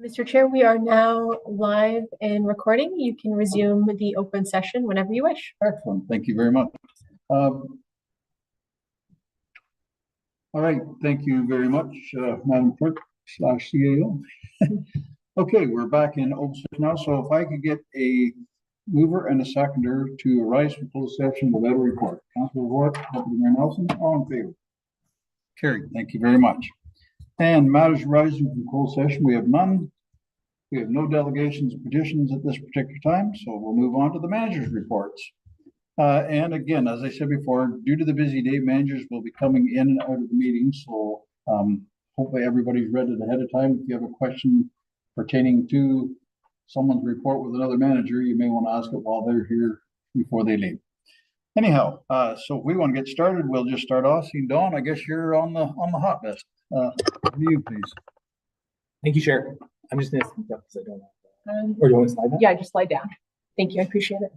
Mr. Chair, we are now live and recording. You can resume the open session whenever you wish. Excellent. Thank you very much. All right. Thank you very much, Madam Clerk / CAO. Okay, we're back in open session now. So if I could get a mover and a seconder to arise from closed session without a report. Councilor Ward, Deputy Mayor Nelson, all in favor? Carried. Thank you very much. And matters arising from closed session, we have none. We have no delegations and petitions at this particular time, so we'll move on to the manager's reports. And again, as I said before, due to the busy day, managers will be coming in and out of the meeting. So hopefully everybody's read it ahead of time. If you have a question pertaining to someone's report with another manager, you may want to ask it while they're here before they leave. Anyhow, so if we want to get started, we'll just start off. See, Dawn, I guess you're on the hot list. You, please. Thank you, Chair. I'm just going to speak up because I don't know. Or do you want to slide down? Yeah, just slide down. Thank you. I appreciate it.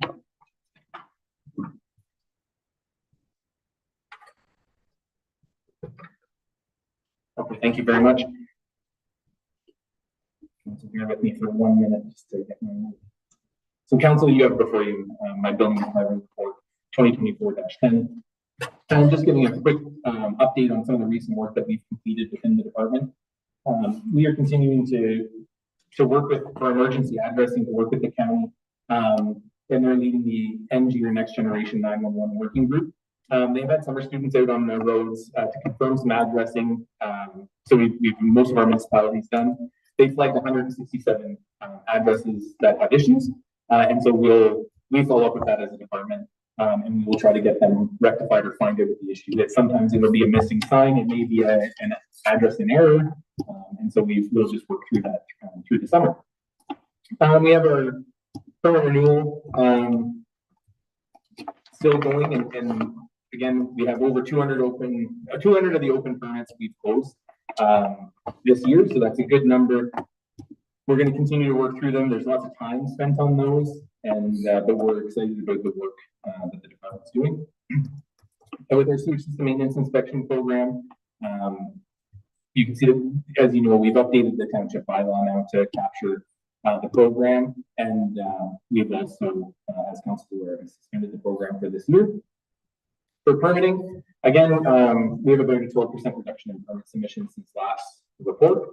Okay, thank you very much. Bear with me for 1 minute just to get my notes. So, Council, you have before you my building department report 2024-10. I'm just giving a quick update on some of the recent work that we've completed within the department. We are continuing to work for emergency addressing, to work with the county, and they're leading the NG or Next Generation 911 working group. They've had summer students out on the roads to confirm some addressing. So we've most of our municipalities done. They flagged 167 addresses that have issues, and so we follow up with that as a department, and we will try to get them rectified or find out what the issue is. Sometimes it'll be a missing sign, it may be an address in error, and so we'll just work through that through the summer. We have our permit renewal still going, and again, we have over 200 of the open permits we've closed this year, so that's a good number. We're going to continue to work through them. There's lots of time spent on those, and but we're excited about the work that the department's doing. And with our sewage system maintenance inspection program, you can see that, as you know, we've updated the township bylaw now to capture the program, and we've also, as council aware, suspended the program for this year. For permitting, again, we have about a 12% reduction in permit submissions since last report.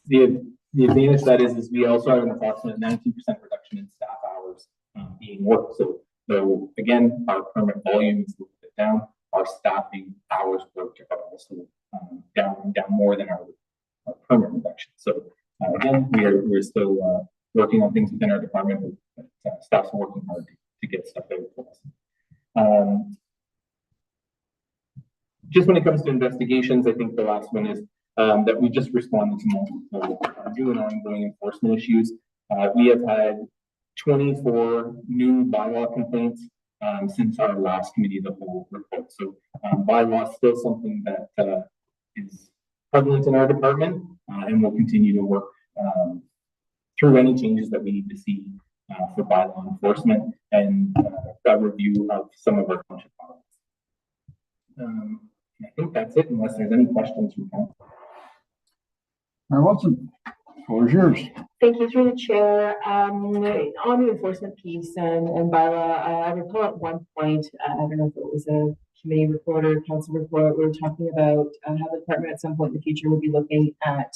The advantage that is we also have an approximate 19% reduction in staff hours being worked. So again, our permit volume is a little bit down. Our staffing hours worked are also down more than our permit reduction. So again, we're still working on things within our department. But staff's working hard to get stuff out for us. Just when it comes to investigations, I think the last one is that we just responded to multiple new and ongoing enforcement issues. We have had 24 new bylaw complaints since our last committee of the whole report. So bylaw is still something that is prevalent in our department, and we'll continue to work through any changes that we need to see for bylaw enforcement and a review of some of our township bylaws. I think that's it, unless there's any questions from council. Mayor Watson, the floor is yours. Thank you, through the chair. On the enforcement piece and bylaw, I recall at one point, I don't know if it was a committee report or council report, we were talking about how the department at some point in the future will be looking at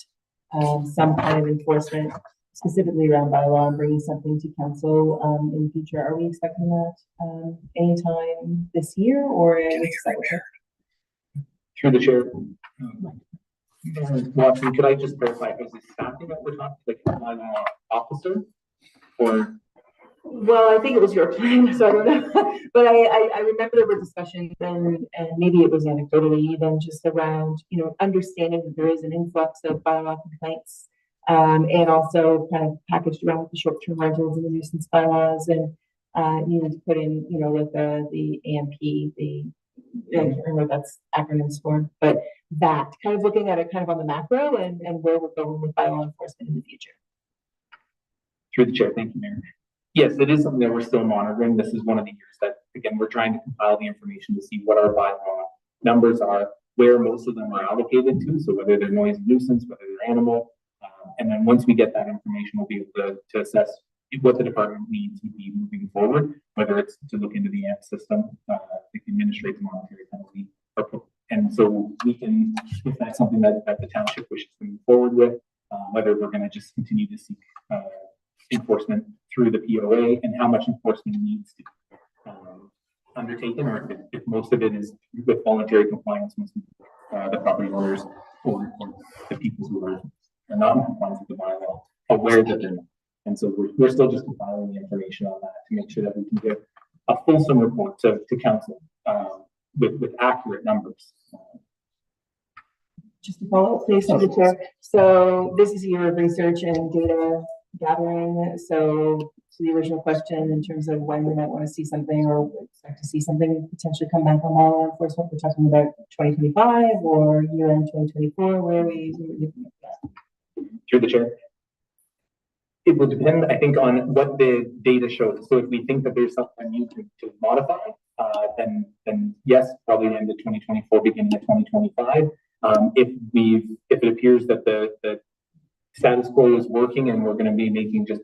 some kind of enforcement, specifically around bylaw, and bringing something to council in the future. Are we expecting that anytime this year, or next year? Through the chair. Watson, could I just clarify, is it staffing that we're talking, like bylaw officer, or? Well, I think it was your plan, so I don't know. But I remember there were discussions, and maybe it was anecdotally even just around, understanding that there is an influx of bylaw complaints, and also kind of packaged around with the short-term rentals and the nuisance bylaws, and needed to put in, like the AMP, I don't know what that's acronyms for, but that kind of looking at it kind of on the macro and where we're going with bylaw enforcement in the future. Through the chair, thank you, Mayor. Yes, it is something that we're still monitoring. This is one of the years that, again, we're trying to compile the information to see what our bylaw numbers are, where most of them are allocated to, so whether they're noise and nuisance, whether they're animal, And then once we get that information, we'll be able to assess what the department needs to be moving forward, whether it's to look into the AMP system, the administrative monetary penalty, and so we can, if that's something that the township wishes to move forward with, whether we're going to just continue to seek enforcement through the POA and how much enforcement needs to be undertaken, or if most of it is with voluntary compliance, the property owners or the people who are not in compliance with the bylaw aware that they're not. And so we're still just compiling the information on that to make sure that we can give a fulsome report to council with accurate numbers. Just to follow up, please, Mr. Chair. So this is your research and data gathering. So to the original question in terms of when we might want to see something or expect to see something potentially come back on law enforcement, we're talking about 2025 or year end 2024. Where are we looking at that? Through the chair. It would depend, I think, on what the data shows. So if we think that there's something new to modify, then yes, probably the end of 2024, beginning of 2025. If it appears that the status quo is working and we're going to be making just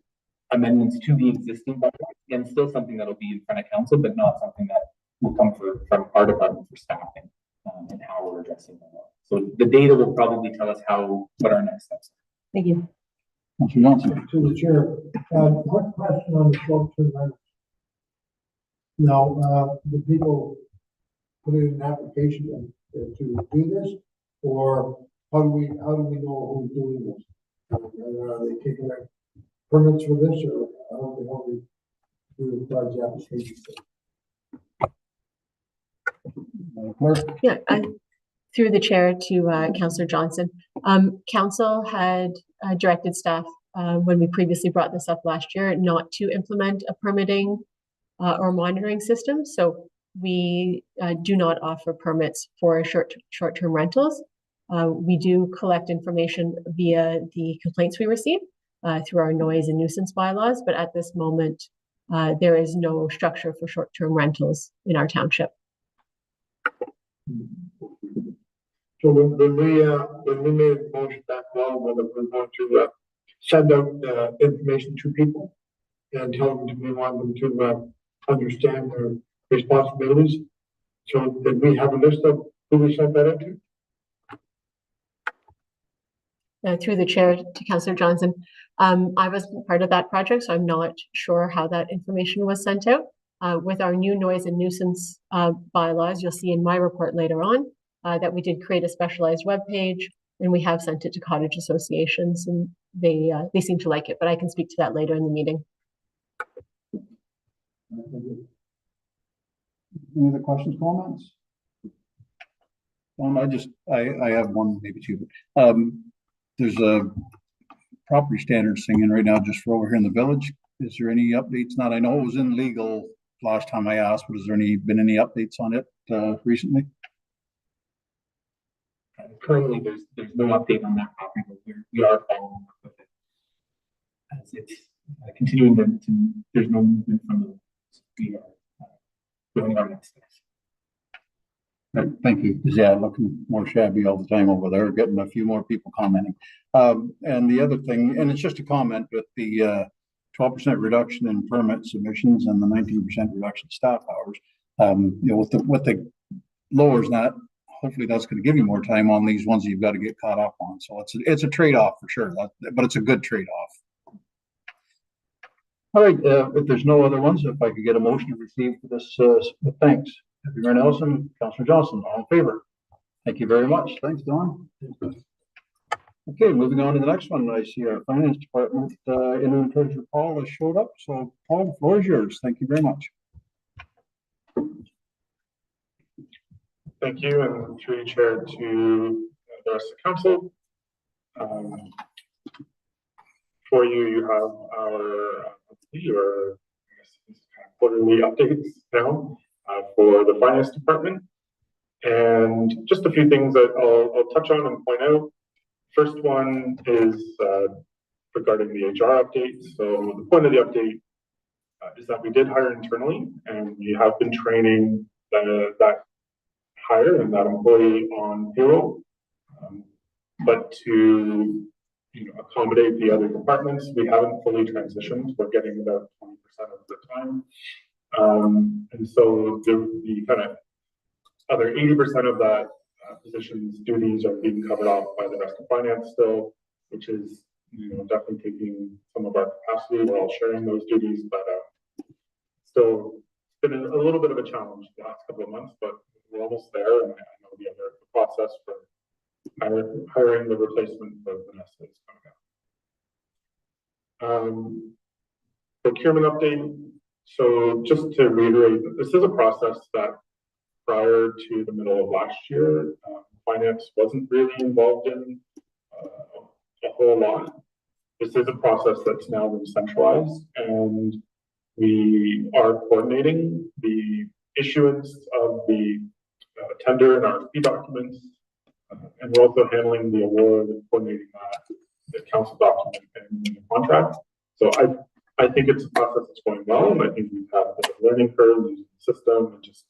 amendments to the existing bylaw, and still something that'll be in front of council, but not something that will come from our department for staffing and how we're addressing that. So the data will probably tell us what our next steps are. Thank you. Councilor Johnson. To the chair, quick question on the short-term rentals. Now, the people put in an application to do this, or how do we know who's doing this? Are they taking their permits for this, or how do we do the application? Yeah, through the chair to Councillor Johnson. Council had directed staff when we previously brought this up last year not to implement a permitting or monitoring system. So we do not offer permits for short-term rentals. We do collect information via the complaints we receive through our noise and nuisance bylaws, but at this moment, there is no structure for short-term rentals in our township. So when we made a motion back long, whether we're going to send out information to people and tell them we want them to understand their responsibilities. So did we have a list of who we sent that out to? Through the chair to Councillor Johnson. I wasn't part of that project, so I'm not sure how that information was sent out. With our new noise and nuisance bylaws, you'll see in my report later on that we did create a specialized web page, and we have sent it to cottage associations, and they seem to like it, but I can speak to that later in the meeting. Any other questions, comments? I have one, maybe two. There's a property standards thing in right now just for over here in the village. Is there any updates? Not, I know it was in legal last time I asked, but has there been any updates on it recently? Currently, there's no update on that property, but we are following up with it. As it's continuing there's no movement from the, we are doing our next steps. Right, thank you. Yeah, looking more shabby all the time over there, getting a few more people commenting. And the other thing, and it's just a comment, with the 12% reduction in permit submissions and the 19% reduction in staff hours, with the lowers that, hopefully that's going to give you more time on these ones that you've got to get caught up on. So it's a trade-off for sure, but it's a good trade-off. All right, if there's no other ones, if I could get a motion to receive this, thanks. Deputy Mayor Nelson, Councillor Johnson, all in favor? Thank you very much. Thanks, Don. Okay, moving on to the next one. I see our finance department interim treasurer Paul has showed up. So Paul, the floor is yours. Thank you very much. Thank you, and through the chair to the rest of the council. For you have our quarterly updates now for the finance department, and just a few things that I'll touch on and point out. First one is regarding the HR update. So the point of the update is that we did hire internally, and we have been training that hire and that employee on payroll, but to accommodate the other departments. We haven't fully transitioned. We're getting about 20% of the time. And so the kind of other 80% of that position's duties are being covered off by the rest of finance still, which is definitely taking some of our capacity. We're all sharing those duties, but still been a little bit of a challenge the last couple of months, but we're almost there. And I know the process for hiring the replacement for Vanessa is coming up. Procurement update. So just to reiterate, this is a process that prior to the middle of last year, finance wasn't really involved in a whole lot. This is a process that's now been centralized, and we are coordinating the issuance of the tender and RFP documents, and we're also handling the award and coordinating the council document and the contract. So I think it's a process that's going well, and I think we've had a bit of a learning curve using the system and just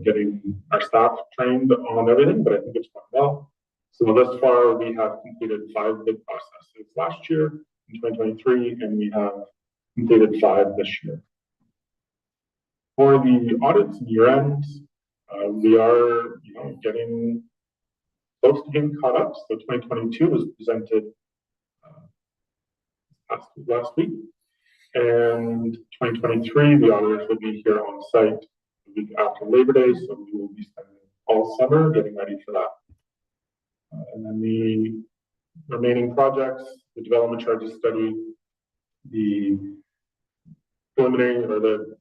getting our staff trained on everything, but I think it's going well. So thus far, we have completed 5 bid processes last year in 2023, and we have completed 5 this year. For the audits and year ends, we are getting close to being caught up. So 2022 was presented last week, and 2023, the auditors will be here on site the week after Labor Day, so we will be spending all summer getting ready for that. And then the remaining projects, the development charges study, the preliminary or the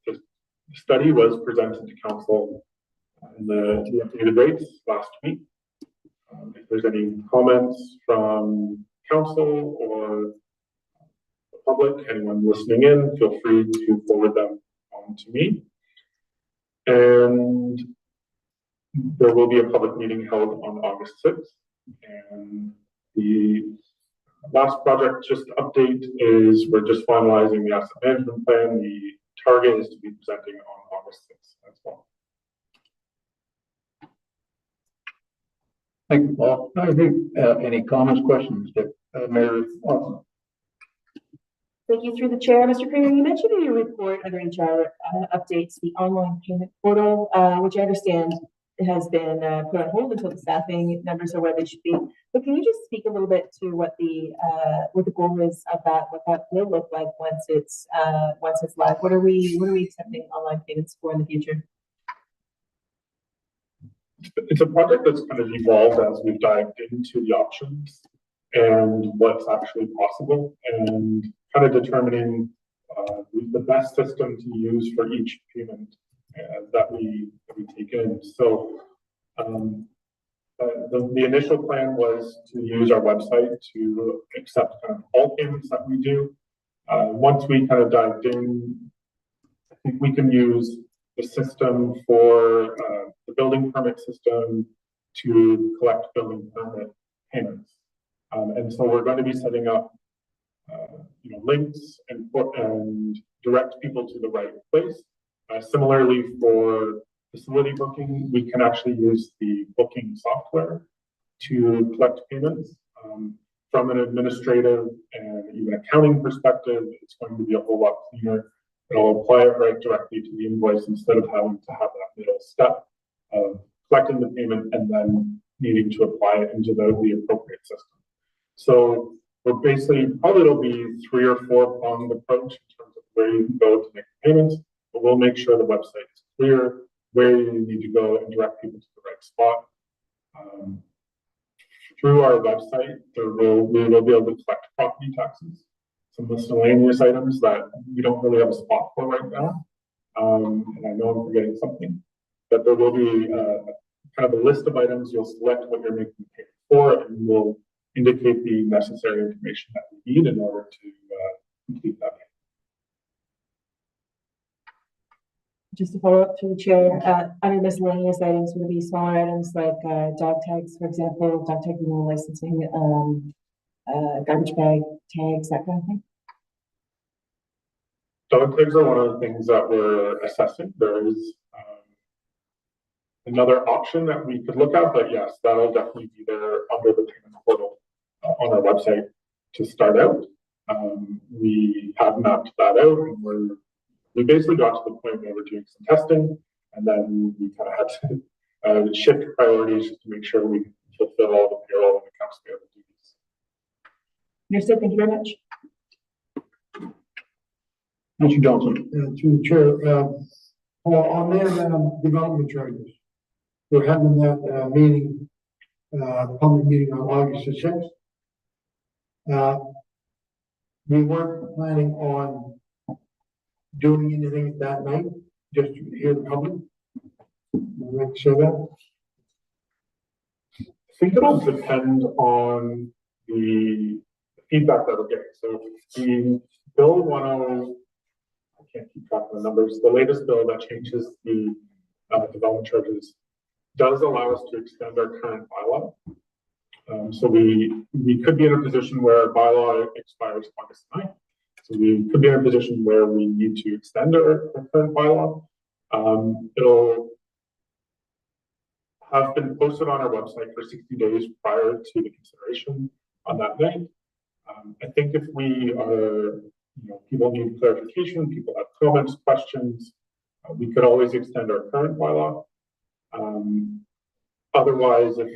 study was presented to council in the updated rates last week. If there's any comments from council or the public, anyone listening in, feel free to forward them on to me. And there will be a public meeting held on August 6th. And the last project, just update, is we're just finalizing the asset management plan. The target is to be presenting on August 6th as well. Thank you, Paul. I think any comments, questions, Mayor Watson? Thank you through the chair. Mr. Premier, you mentioned in your report under HR updates the online payment portal, which I understand has been put on hold until the staffing numbers are where they should be. But can you just speak a little bit to what the goal is of that, what that will look like once it's live? What are we accepting online payments for in the future? It's a project that's kind of evolved as we've dived into the options and what's actually possible, and kind of determining the best system to use for each payment that we take in. So the initial plan was to use our website to accept kind of all payments that we do. Once we kind of dived in, I think we can use the system for the building permit system to collect building permit payments. And so we're going to be setting up links and direct people to the right place. Similarly, for facility booking, we can actually use the booking software to collect payments. From an administrative and even accounting perspective, it's going to be a whole lot cleaner. It'll apply it right directly to the invoice instead of having to have that middle step of collecting the payment and then needing to apply it into the appropriate system. So we're basically, probably it'll be 3 or 4 pronged approach in terms of where you can go to make payments, but we'll make sure the website is clear, where you need to go and direct people to the right spot. Through our website, we will be able to collect property taxes, some miscellaneous items that we don't really have a spot for right now. And I know I'm forgetting something, but there will be kind of a list of items. You'll select what you're making the payment for, and we'll indicate the necessary information that we need in order to complete that. Just to follow up to the chair, under miscellaneous items would be smaller items like dog tags, for example, dog tag renewal licensing, garbage bag tags, that kind of thing. Dog tags are one of the things that we're assessing. There is another option that we could look at, but yes, that'll definitely be there under the payment portal on our website to start out. We have mapped that out, and we basically got to the point where we're doing some testing, and then we kind of had to shift priorities to make sure we fulfill all the payroll and accounts payable duties. Understood. Thank you very much. Councillor Johnson. To the chair, on their development charges, we're having that meeting, public meeting on August the 6th. We weren't planning on doing anything that night, just to hear the public. Would you like to say that? I think it'll depend on the feedback that we're getting. So the bill 10, I can't keep track of the numbers. The latest bill that changes the development charges does allow us to extend our current bylaw. So we could be in a position where our bylaw expires August 9th. So we could be in a position where we need to extend our current bylaw. It'll have been posted on our website for 60 days prior to the consideration on that night. I think if we are, people need clarification, people have comments, questions, we could always extend our current bylaw. Otherwise, if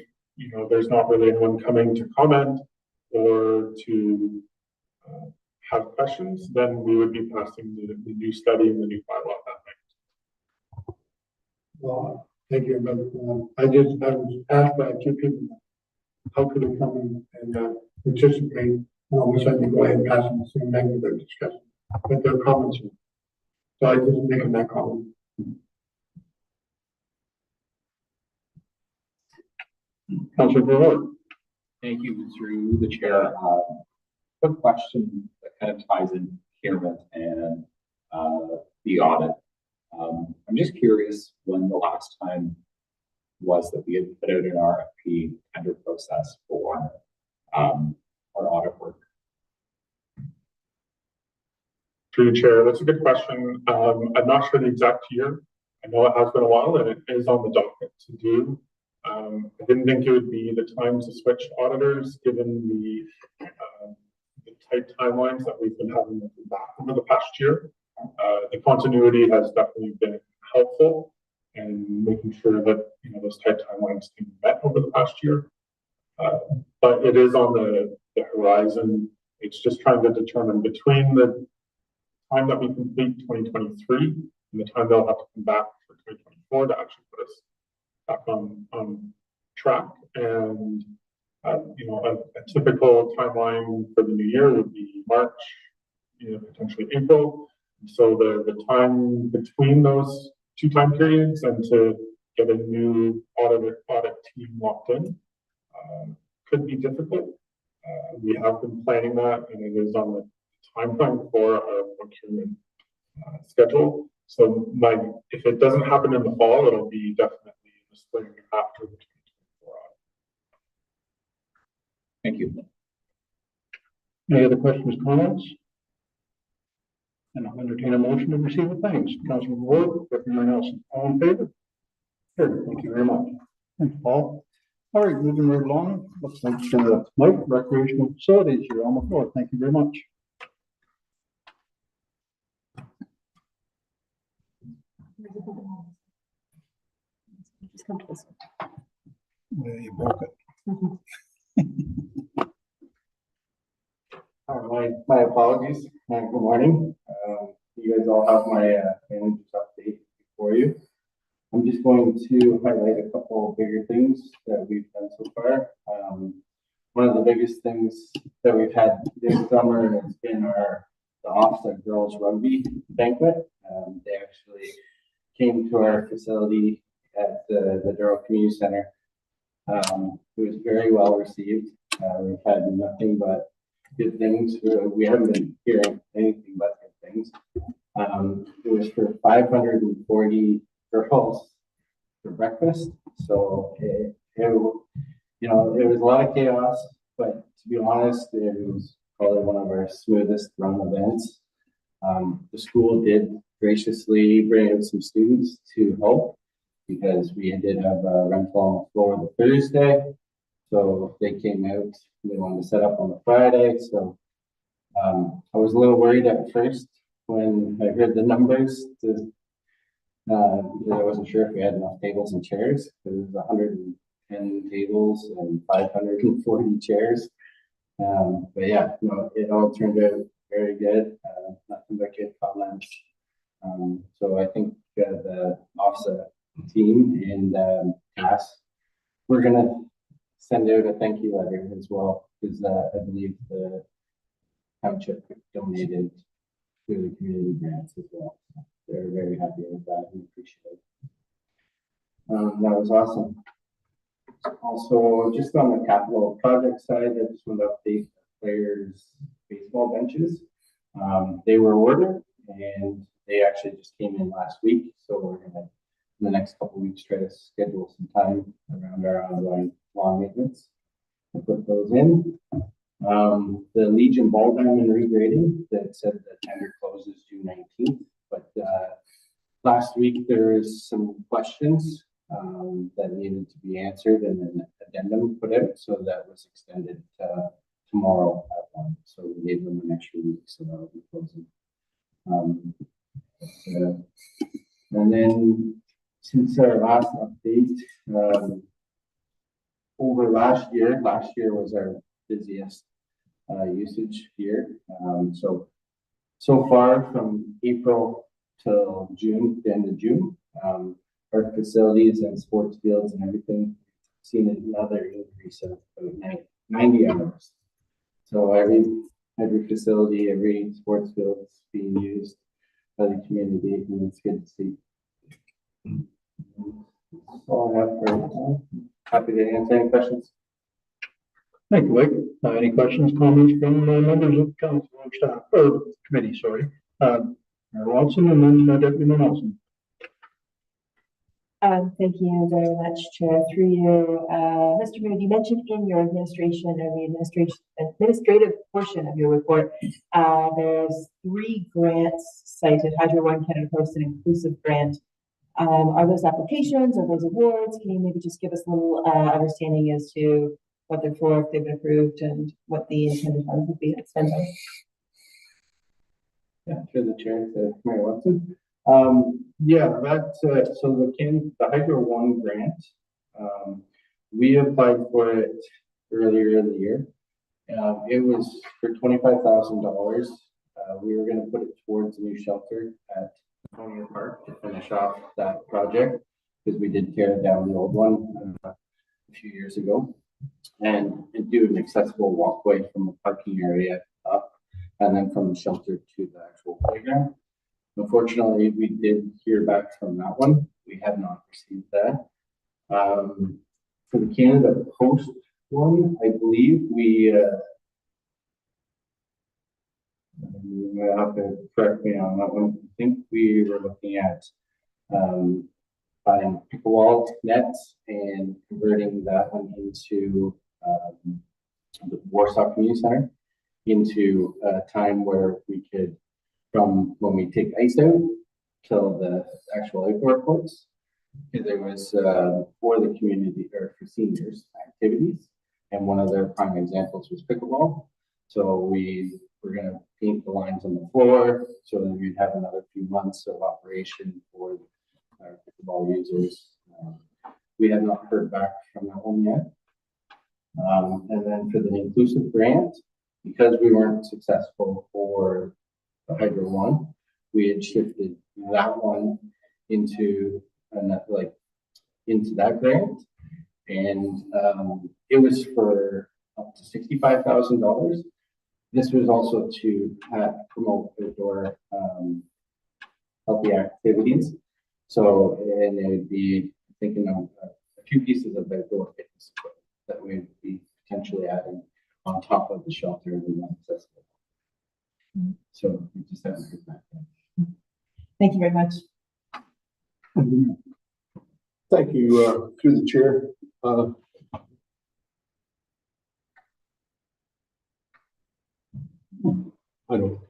there's not really anyone coming to comment or to have questions, then we would be passing the new study and the new bylaw that night. Well, thank you, but I was asked by 2 people, how could they come in and participate? All of a sudden, you go ahead and pass them the same night with their discussion, with their comments. So I just making that comment. Councillor Brewer. Thank you, through the chair. Quick question that kind of ties in procurement and the audit. I'm just curious when the last time was that we had put out an RFP tender process for our audit work. Through the chair, that's a good question. I'm not sure the exact year. I know it has been a while and it is on the docket to do. I didn't think it would be the time to switch auditors given the tight timelines that we've been having looking back over the past year. The continuity has definitely been helpful in making sure that those tight timelines can be met over the past year. But it is on the horizon. It's just trying to determine between the time that we complete 2023 and the time they'll have to come back for 2024 to actually put us back on track. And a typical timeline for the new year would be March, potentially April. So the time between those 2 time periods and to get a new audit team locked in could be difficult. We have been planning that, and it is on the timeline for our procurement schedule. So if it doesn't happen in the fall, it'll be definitely in the spring after the 2024 audit. Thank you. Any other questions, comments? And I'll entertain a motion to receive with thanks. Councillor Ward, Representative Nelson, all in favor? Good, thank you very much. Thanks, Paul. All right, moving right along. Looks like Mike, Recreational Facilities, you're on the floor. Thank you very much. Yeah, you broke it. My apologies. Good morning. You guys all have my manager's update for you. I'm just going to highlight a couple of bigger things that we've done so far. One of the biggest things that we've had this summer has been the offset girls rugby banquet. They actually came to our facility at the Douro Community Center. It was very well received. We've had nothing but good things. We haven't been hearing anything but good things. It was for 540 girls for breakfast. So it was a lot of chaos, but to be honest, it was probably one of our smoothest run events. The school did graciously bring out some students to help because we did have a rental on the floor on the Thursday. So they came out, they wanted to set up on the Friday, so I was a little worried at first when I heard the numbers because I wasn't sure if we had enough tables and chairs. There was 110 tables and 540 chairs. But yeah, no, it all turned out very good. Nothing but good comments. So I think the OFSA team and Cass, we're gonna send out a thank you letter as well, because I believe the Township donated to the community grants as well. They're very happy with that and appreciate it. That was awesome. Also, just on the capital project side, I just want to update the players' baseball benches. They were ordered and they actually just came in last week. So we're gonna, in the next couple of weeks, try to schedule some time around our ongoing lawn maintenance and put those in. The Legion ball diamond regrading that said the tender closes June 19th, but last week there was some questions that needed to be answered and an addendum put out, so that was extended tomorrow at 1. So we gave them an extra week, so that will be closing. And then since our last update, over last year was our busiest usage year. So far from April till June, the end of June, our facilities and sports fields and everything seen another increase of about 90 hours. So every facility, every sports field is being used by the community, and it's good to see. That's all I have for now. Happy to answer any questions. Thank you, Mike. Any questions, comments from members of council or staff, or committee, sorry. Mayor Watson and then Deputy Mayor Nelson. Thank you very much, Chair. Through you, Mr. Mood, you mentioned in your administration or the administrative portion of your report, there's 3 grants cited: Hydro One, Canada Post, and Inclusive Grant. Are those applications? Are those awards? Can you maybe just give us a little understanding as to what they're for, if they've been approved, and what the intended funds would be spent on? Yeah, through the chair to Mayor Watson. Yeah, that's so the Hydro One grant. We applied for it earlier in the year. It was for $25,000. We were going to put it towards a new shelter at Colonial Park to finish off that project, because we did tear down the old one a few years ago, and do an accessible walkway from the parking area up, and then from the shelter to the actual playground. Unfortunately, we did hear back from that one. We have not received that. For the Canada Post one, I believe we have to correct me on that one. I think we were looking at buying pickleball nets and converting that one into the Warsaw Community Center into a time where we could, from when we take ice out till the actual outdoor courts, because it was for the community or for seniors activities, and one of their prime examples was pickleball. So we were going to paint the lines on the floor, so then we'd have another few months of operation for our pickleball users. We have not heard back from that one yet. And then for the inclusive grant, because we weren't successful for the Hydro One, we had shifted that one into into that grant, and it was for up to $65,000. This was also to promote outdoor healthy activities. So, and it would be thinking of a few pieces of outdoor fitness equipment that we would be potentially adding on top of the shelter and accessible. So we just haven't heard back yet. Thank you very much. Thank you, through the chair. I don't.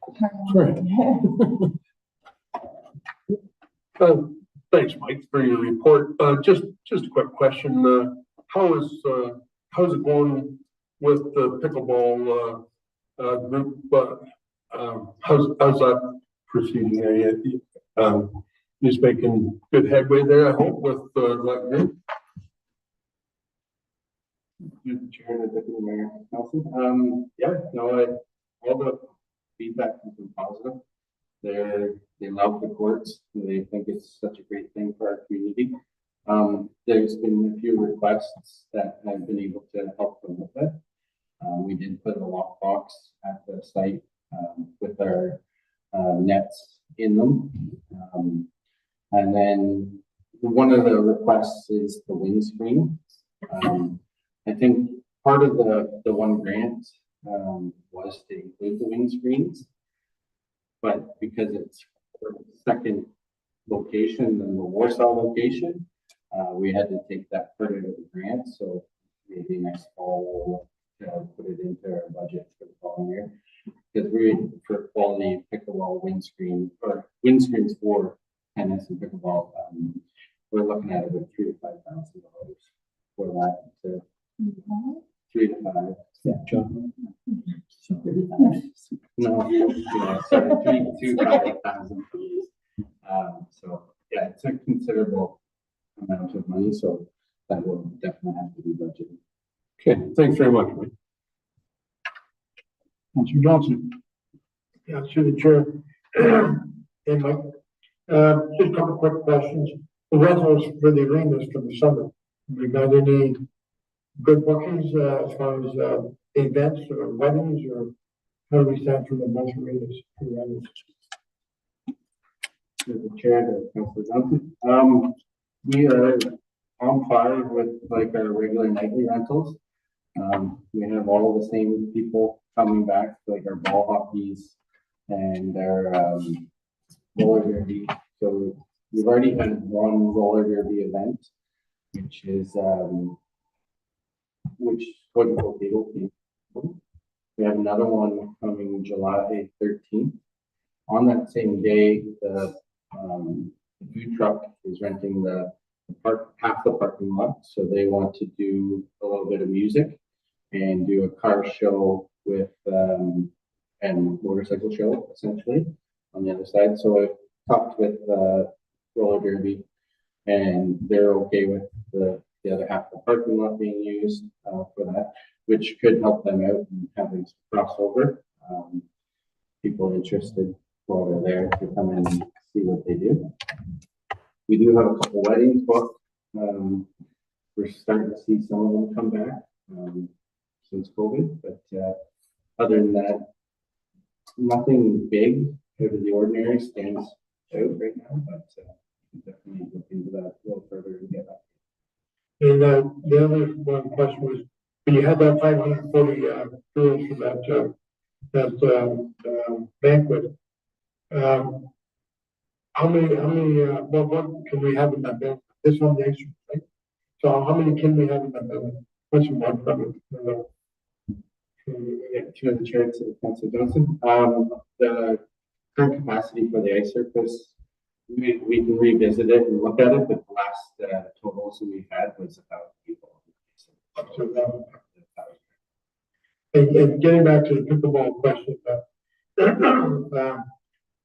Thanks, Mike, for your report. Just a quick question. How is how's it going with the pickleball, group, but, how's that proceeding? Are you, just making good headway there, I hope, with, that group? Through the chair, the deputy mayor, Nelson. Yeah, no, all the feedback has been positive. They love the courts. They think it's such a great thing for our community. There's been a few requests that I've been able to help them with it. We did put a lockbox at the site, with our, nets in them. And then one of the requests is the windscreen. I think part of the one grant, was to include the windscreens. But because it's for the second location than the Warsaw location, we had to take that part of the grant, so maybe next fall we'll put it into our budget for the following year. Because for quality pickleball windscreen or windscreens for tennis and pickleball, we're looking at about $3,000 to $5,000 for that. To 3 to 5. Yeah, John. No, yeah, sorry, 3 to 5,000 please. So yeah, it's a considerable amount of money, so that will definitely have to be budgeted. Okay, thanks very much, Mike. Councillor Johnson. Yeah, through the chair. Hey, Mike. Just a couple of quick questions. The rentals for the arenas for the summer, we got any good bookings, as far as, events or weddings, or how do we stand for the most arenas for the rentals? Through the chair, the Councillor Johnson. We are on par with like our regular nightly rentals. We have all the same people coming back, like our ball hockeys and our, roller derby. So we've already had one roller derby event, which is, which wouldn't go legal. We have another one coming July 13th. On that same day, the food truck is renting the half the parking lot, so they want to do a little bit of music and do a car show with and motorcycle show essentially on the other side. So I talked with roller derby, and they're okay with the other half of the parking lot being used for that, which could help them out in having some crossover. People interested while they're there to come in and see what they do. We do have a couple weddings booked. We're starting to see some of them come back since COVID, but other than that, nothing big out of the ordinary stands out right now, but definitely look into that a little further and get back. And the other one question was, when you had that 540 girls for that banquet, how many what can we have in that banquet? This one, the extra, right? So how many can we have in that banquet? What's the one from it? To the chair, to Councillor Johnson. The current capacity for the ice surface, we can revisit it and look at it, but the last totals that we had was 1,000 people. And getting back to the pickleball question,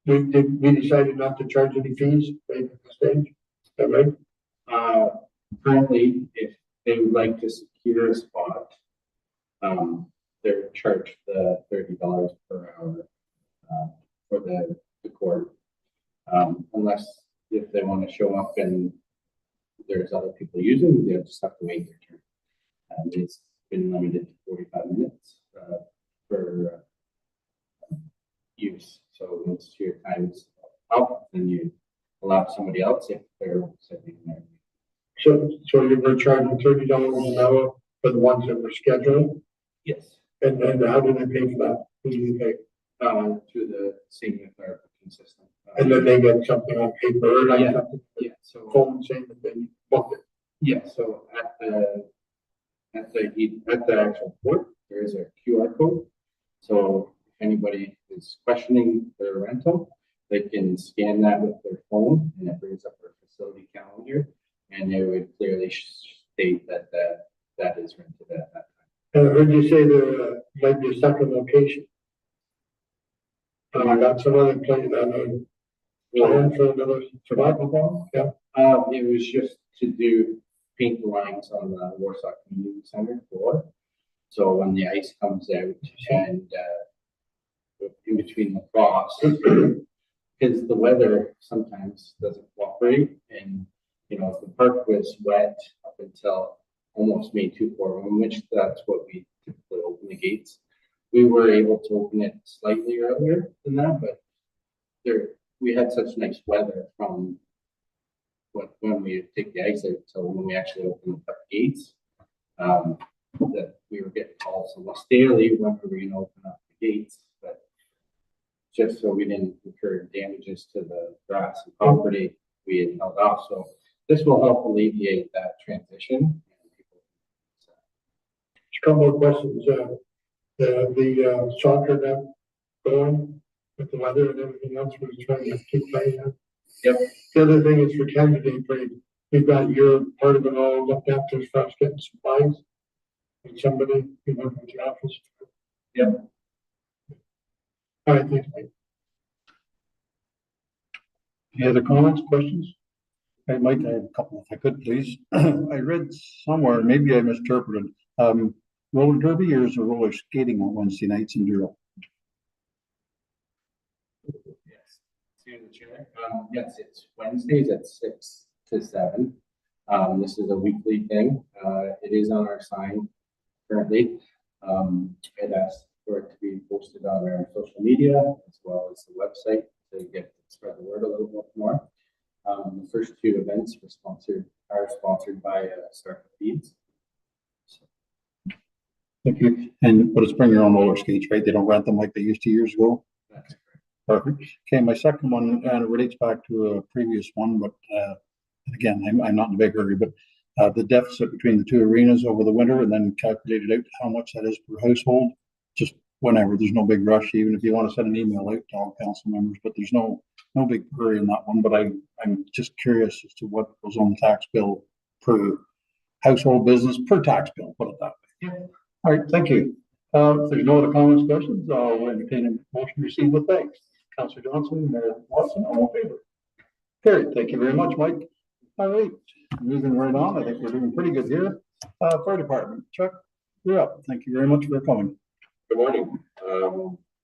we decided not to charge any fees right at the stage. Is that right? Currently, if they would like to secure a spot, they're charged the $30 per hour for the court, unless if they want to show up and there's other people using, they'll just have to wait their turn. It's been limited to 45 minutes for use. So once your time's up, then you allow somebody else if they're sitting there. So you were charging $30 an hour for the ones that were scheduled? Yes. And then how do they pay for that? Who do you pay? Through the same with our booking system. And then they get something on paper or like Yeah. something? Yeah. So Phone saying that they booked it. yeah. So at the actual port, there is a QR code. So if anybody is questioning their rental, they can scan that with their phone, and it brings up their facility calendar, and it would clearly state that that is rented at that And I heard you say there might be a second location. I got some other place, plan for another survival farm, yeah. It was just to do paint the lines on the Warsaw Community Center floor. So when the ice comes out and, in between the frost, because the weather sometimes doesn't cooperate, and, you know, the park was wet up until almost May 2/4, which that's what we typically open the gates. We were able to open it slightly earlier than that, but we had such nice weather from when we take the ice out till when we actually open the gates, that we were getting calls almost daily when we were going to open up the gates, but just so we didn't incur damages to the grass and property, we had held off. So this will help alleviate that transition. A couple more questions, the soccer net going with the weather and everything else, we're trying to keep playing that. Yep. The other thing is for candidate grade, we've got your part of it all looked after as far as getting supplies. And somebody, you know, with the office. Yep. All right, thanks, Mike. Any other comments, questions? I might have a couple if I could, please. I read somewhere, maybe I misinterpreted, roller derby or is there roller skating on Wednesday nights in Douro? Yes. Through the chair. Yes, it's Wednesdays at 6 to 7. This is a weekly thing. It is on our sign currently. I'd asked for it to be posted on our social media as well as the website to spread the word a little bit more. The first 2 events are sponsored by Startup Feeds. Thank you. But it's bring your own roller skates, right? They don't rent them like they used to years ago? That's correct. Perfect. Okay, my second one relates back to a previous one, but again, I'm not in a big hurry, but the deficit between the 2 arenas over the winter and then calculated out how much that is per household, just whenever. There's no big rush, even if you want to send an email out to all council members, but there's no big hurry in that one. But I'm just curious as to what goes on the tax bill per household business, per tax bill, put it that way. Yeah. All right, thank you. If there's no other comments, questions, I'll entertain a motion to receive with thanks. Councillor Johnson, Mayor Watson, all in favor? Carried. Thank you very much, Mike. All right, moving right on. I think we're doing pretty good here. Fire department, Chuck, you're up. Thank you very much for coming. Good morning.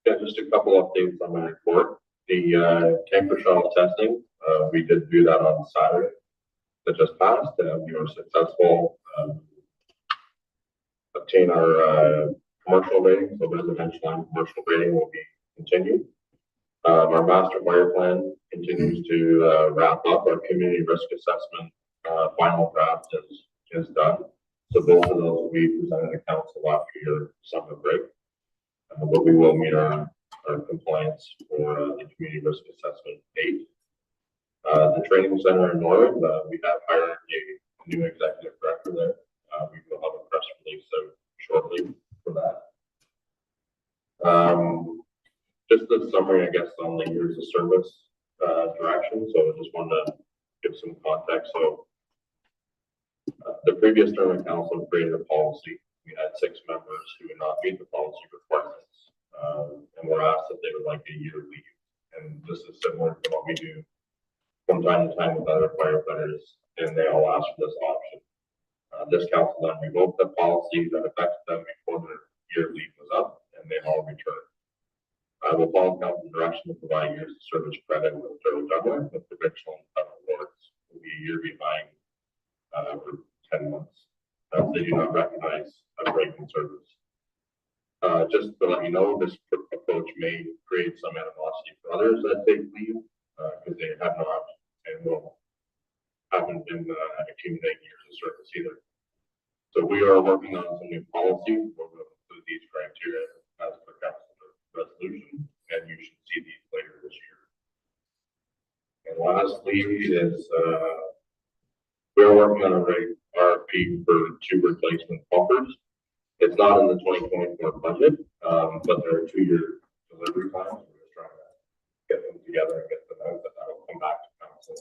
Yeah, just a couple updates on my report. The tanker shuttle testing, we did do that on Saturday that just passed. We were successful. Obtain our commercial rating, so residential and commercial rating will be continued. Our master fire plan continues to wrap up. Our community risk assessment final draft is done. So both of those we presented to council after your summer break. But we will meet our compliance for the community risk assessment date. The training center in Norwood, we have hired a new executive director there. We will have a press release out shortly for that. Just a summary, I guess, on the years of service direction. So I just wanted to give some context. So the previous term of council created a policy. We had 6 members who would not meet the policy requirements, and were asked if they would like a year leave. And this is similar to what we do from time to time with other firefighters, and they all ask for this option. This council then revoked the policy that affected them before their year leave was up, and they all returned. I will follow council direction to provide years of service credit with Douro-Dummer, with provincial and federal awards will be a year behind for 10 months. They do not recognize a break in service. Just to let you know, this approach may create some animosity for others that take leave because they have not and haven't been accumulating years of service either. So we are working on some new policies where we'll include these criteria as per council resolution, and you should see these later this year. And lastly is we're working on a RFP for 2 replacement pumpers. It's not in the 2024 budget, but there are 2-year delivery times. We're just trying to get them together and get them out, but that'll come back to council.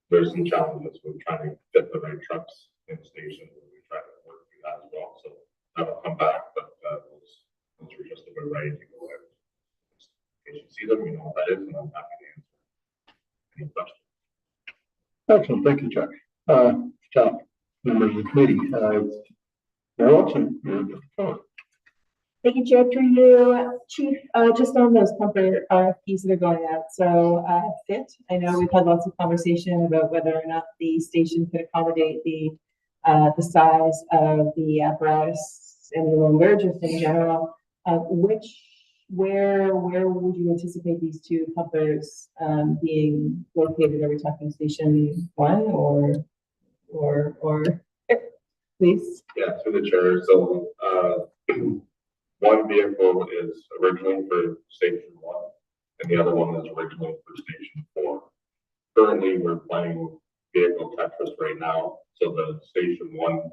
There's some challenges with trying to fit the right trucks in stations, and we try to work through that as well. So Excellent, thank you, Chuck. Staff, members of the committee, Mayor Watson, you're the floor. Thank you, Chair, through you, Chief, just on those pumper RFPs that are going out. So, fit, I know we've had lots of conversation about whether or not the station could accommodate the size of the apparatus any longer, just in general. Where would you anticipate these two pumpers being located? Are we talking station one or please? Yeah, through the chair. So, one vehicle is originally for station one, and the other one is originally for station four. Currently, we're playing vehicle Tetris right now, so the station one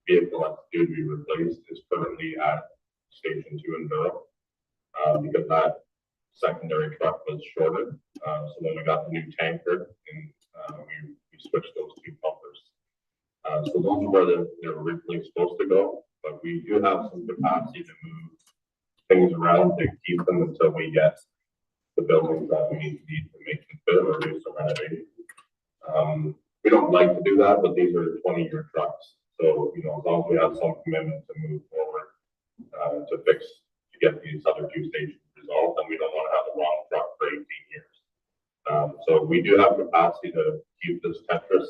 vehicle that's due to be replaced is currently at station two in Douro, because that secondary truck was shorted. So then we got the new tanker, and we switched those two pumpers. So those are where they're originally supposed to go, but we do have some capacity to move things around to keep them until we get the buildings that we need to make them fit or do some renovation. We don't like to do that, but these are 20-year trucks. So, you know, as long as we have some commitment to move forward, to get these other two stations resolved, and we don't want to have the wrong truck for 18 years. So we do have capacity to keep this Tetris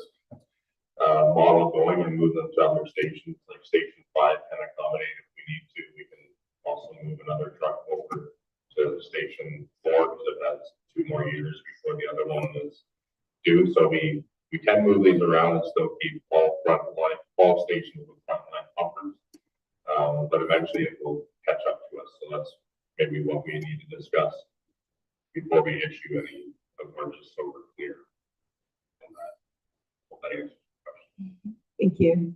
model going and move them to other stations, like station 5 can accommodate if we need to. We can also move another truck over to station 4 because it has 2 more years before the other one is due. So we can move these around and still keep all stations with frontline pumpers. But eventually it will catch up to us. So that's maybe what we need to discuss before we issue any of ours, just so we're clear on that. Hope that answers your question. Thank you.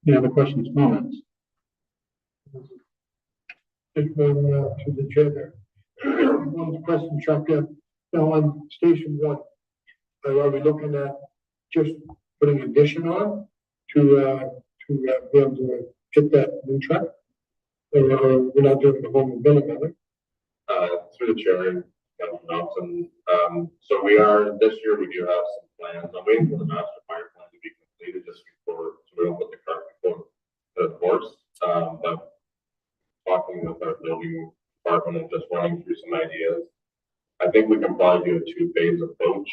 Any other questions, comments? Just one to the chair there. One question, Chuck. Now on station one, are we looking at just putting addition on to be able to get that new truck? Or we're not doing the home and building of it? Through the chair, Councilor Thompson. So we are, this year we do have some plans. I'm waiting for the master fire plan to be completed just before, so we don't put the cart before the horse. But talking with our building department and just running through some ideas, I think we can probably do a 2-phase approach,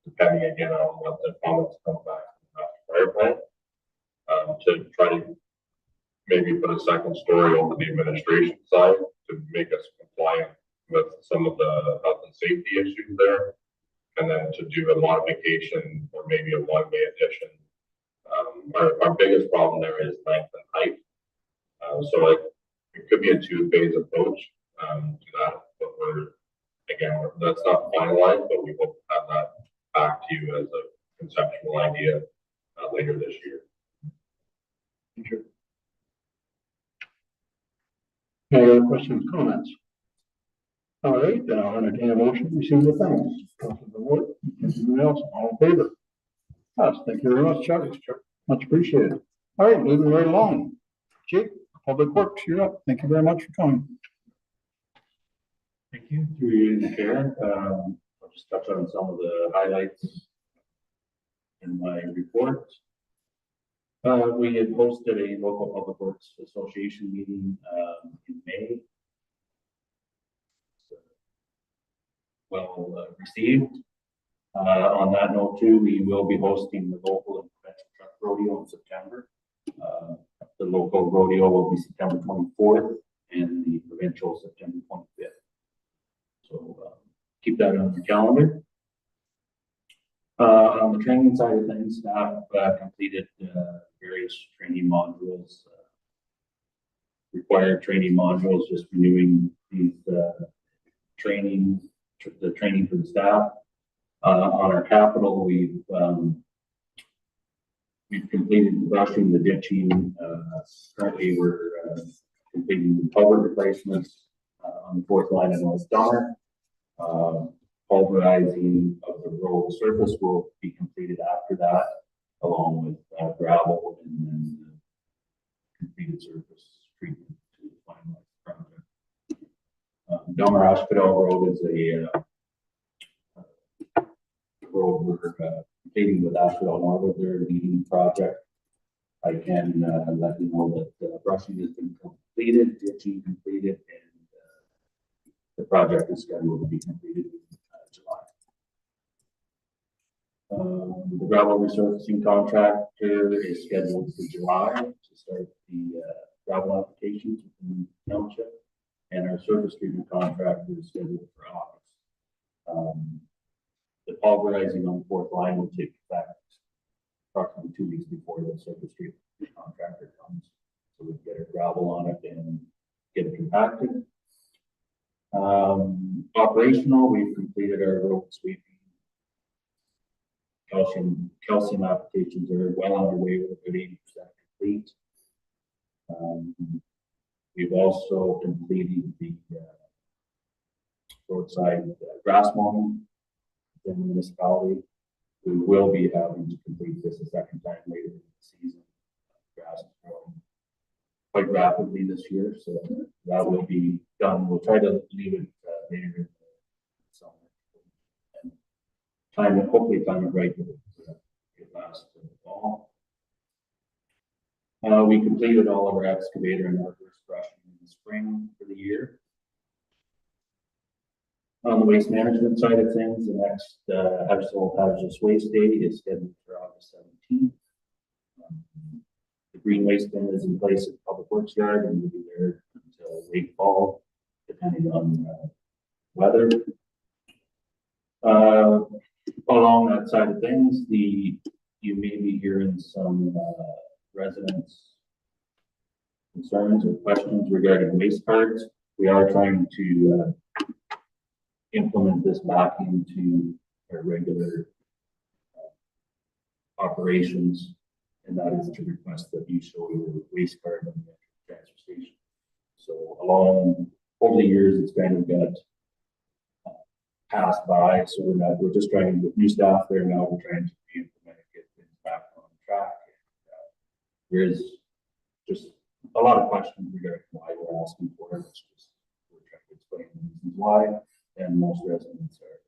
depending again on what the comments come back from the master fire plan, to try to maybe put a second story over the administration side to make us compliant with some of the health and safety issues there, and then to do a modification or maybe a one-way addition. Our biggest problem there is length and height. So it could be a 2-phase approach to that, but that's not finalized, but we hope to have that back to you as a conceptual idea later this year. Thank you. Any other questions, comments? All right, then I'll entertain a motion to receive the thanks. Councilor Ward, anyone else? All in favor? Yes, thank you very much, Chuck. Much appreciated. All right, moving right along. Jake, Public Works, you're up. Thank you very much for coming. Thank you. Through you, the chair. I'll just touch on some of the highlights in my report. We had hosted a local Public Works Association meeting in May. Well received. On that note too, we will be hosting the local and provincial truck rodeo in September. The local rodeo will be September 24th and the provincial September 25th. So keep that on your calendar. On the training side of things, staff completed various training modules, required training modules, just renewing these training for the staff. On our capital, we've completed brushing, the ditching. Currently, we're completing the culvert replacements on the 4th line of Douro-Dummer. Pulverizing of the road surface will be completed after that, along with gravel and then completed surface treatment to finalize the project. Dummer Hospital Road is a we're completing with Asheville Norwood, their leading project. I can let you know that brushing has been completed, ditching completed, and the project is scheduled to be completed in July. The gravel resurfacing contractor is scheduled for July to start the gravel applications within the township, and our surface treatment contractor is scheduled for August. The pulverizing on the fourth line will take effect approximately 2 weeks before the surface treatment contractor comes. So we get our gravel on it and get it compacted. Operational, we've completed our road sweeping. Calcium applications are well underway with about 80% complete. We've also completed the roadside grass mowing in the municipality. We will be having to complete this a second time later in the season. Grass is growing quite rapidly this year, so that will be done. We'll try to leave it later in the summer and time it, hopefully time it right to get last in the fall. We completed all of our excavator and earth brushing in the spring for the year. On the waste management side of things, the next household hazardous waste day is scheduled for August 17th. The green waste bin is in place at the Public Works Yard and will be there until late fall, depending on weather. Along that side of things, you may be hearing some residents' concerns or questions regarding waste cards. We are trying to implement this back into our regular operations, and that is to request that you show your waste card on the transfer station. So over the years, it's kind of got passed by, so we're just trying, with new staff there now, we're trying to implement it, get things back on track. There is just a lot of questions regarding why we're asking for it. It's just, we're trying to explain the reasons why, and most residents are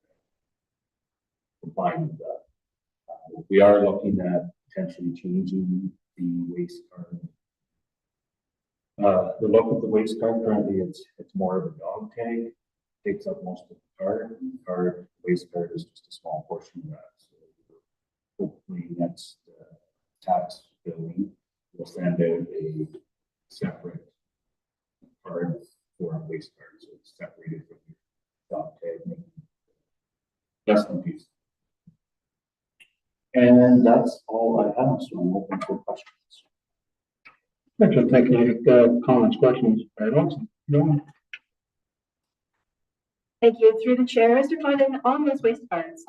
complying with that. We are looking at potentially changing the waste card. The look of the waste card currently, it's more of a dog tag, takes up most of the card. And the waste card is just a small portion of that. So hopefully next tax billing, we'll send out a separate card for our waste card, so it's separated from the dog tag, making it less confusing. And that's all I have, so I'm open for questions. Excellent, thank you. Comments, questions? No. Thank you. Through the chair, Mr. Condon, on those waste cards.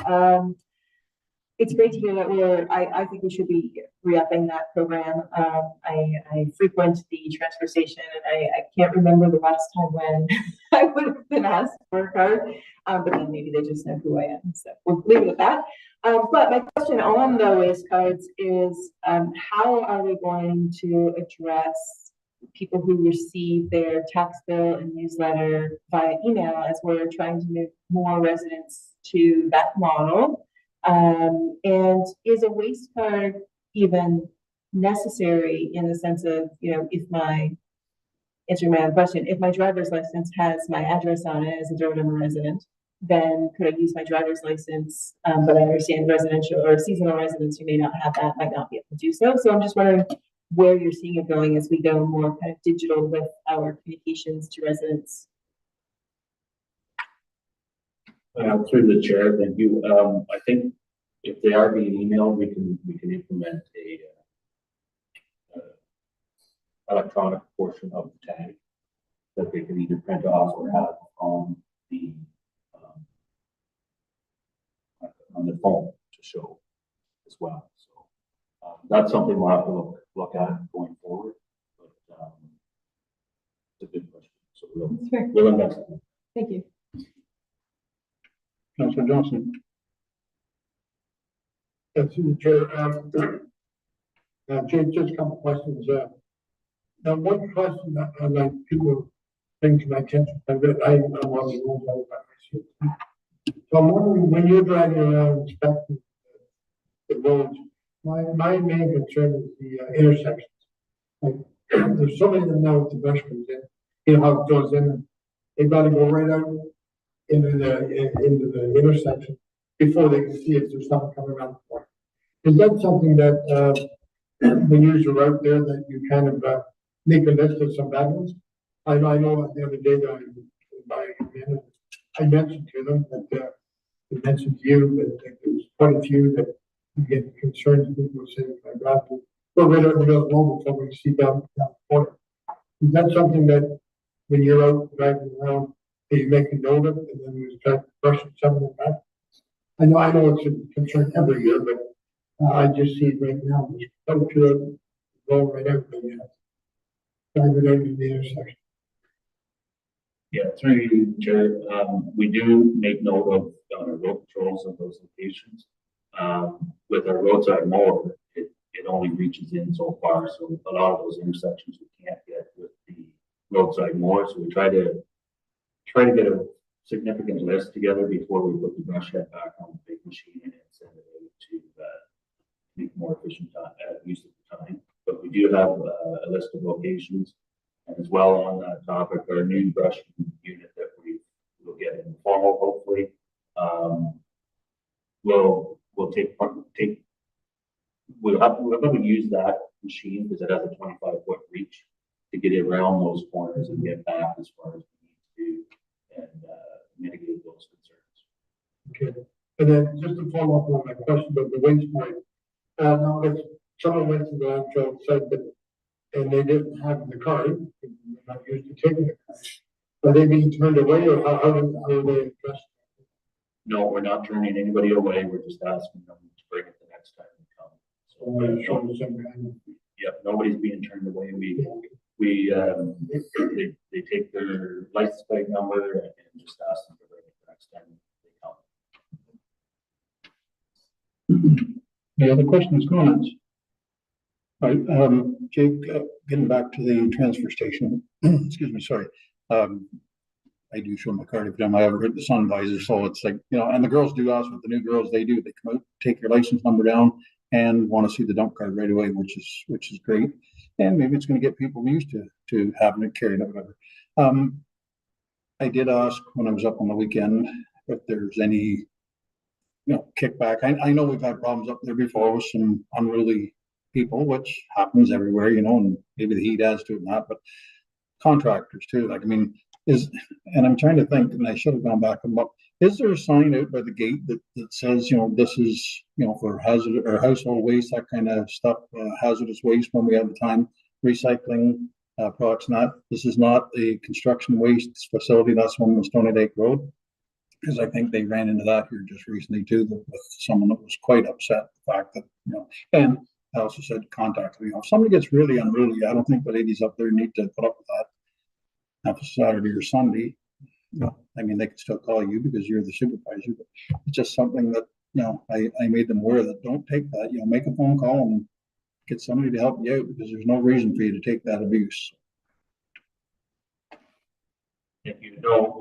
It's great to hear that I think we should be re-upping that program. I frequent the transfer station, and I can't remember the last time when I would have been asked for a card, but then maybe they just know who I am, so we'll leave it at that. But my question on the waste cards is, how are we going to address people who receive their tax bill and newsletter via email, as we're trying to move more residents to that model? And is a waste card even necessary in the sense of, answering my own question, if my driver's license has my address on it as a Douro-Dummer resident, then could I use my driver's license? But I understand residential or seasonal residents who may not have that might not be able to do so. So I'm just wondering where you're seeing it going as we go more kind of digital with our communications to residents. Through the chair, thank you. I think if they are being emailed, we can implement a electronic portion of the tag that they can either print off or have on the phone to show as well. So that's something we'll have to look at going forward. But it's a good question. So we'll invest in it. Thank you. Councilor Johnson. That's the chair. Just a couple of questions. Now, one question that I like people bring to my attention, I'm on the rules all by myself. So I'm wondering, when you're driving around inspecting the roads. My main concern is the intersections. Like, there's so many of them now with the brush comes in, you know how it goes in, they've got to go right out into the intersection before they can see if there's something coming around the corner. Is that something that, when you're out there, that you kind of, make a list of some bad ones? I know the other day that I mentioned to them that, I mentioned to you that there's quite a few that you get concerned, people saying, my God, we're right out in the middle of the road before we see down the corner. Is that something that when you're out driving around, that you make a note of, and then you start brushing some of them back? I know it's a concern every year, but I just see it right now. There's quite a few of them going right out the, driving out in the intersection. Yeah, through you, Chair, we do make note of on our road patrols of those locations. With our roadside mower, it only reaches in so far, so a lot of those intersections we can't get with the roadside mower, so we try to get a significant list together before we put the brush head back on the big machine and send it out to make more efficient use of the time. But we do have a list of locations. And as well on that topic, our new brush unit that we'll get in the fall, hopefully, we'll probably use that machine because it has a 25-foot reach to get it around those corners and get back as far as we need to do and mitigate those concerns. Okay. And then just to follow up on my question about the waste point, now if someone went to the landfill site and they didn't have the card, they're not used to taking the card, are they being turned away, or how are they addressed? No, we're not turning anybody away. We're just asking them to bring it the next time they come. So, Showing some kind of. yeah, nobody's being turned away. They take their license plate number and just ask them to bring it the next time they come. Any other questions, comments? All right, Jake, getting back to the transfer station, excuse me, sorry. I do show my card every time I ever hit the sun visor, so it's like, you know, and the girls do ask what the new girls, they come out, take your license number down and want to see the dump card right away, which is great. And maybe it's going to get people used to having it carried or whatever. I did ask when I was up on the weekend if there's any, kickback. I know we've had problems up there before with some unruly people, which happens everywhere, and maybe the heat adds to it and that, but contractors too. Like, I mean, and I'm trying to think, and I should have gone back and looked, is there a sign out by the gate that says, this is, for hazard or household waste, that kind of stuff, hazardous waste when we have the time, recycling products, this is not a construction waste facility, that's one on Stony Lake Road. Because I think they ran into that here just recently too, with someone that was quite upset the fact that, and I also said contact me. If somebody gets really unruly, I don't think the ladies up there need to put up with that. Now, if it's Saturday or Sunday, I mean, they can still call you because you're the supervisor, but it's just something that, I made them aware that don't take that, make a phone call and get somebody to help you out because there's no reason for you to take that abuse. Thank you. No,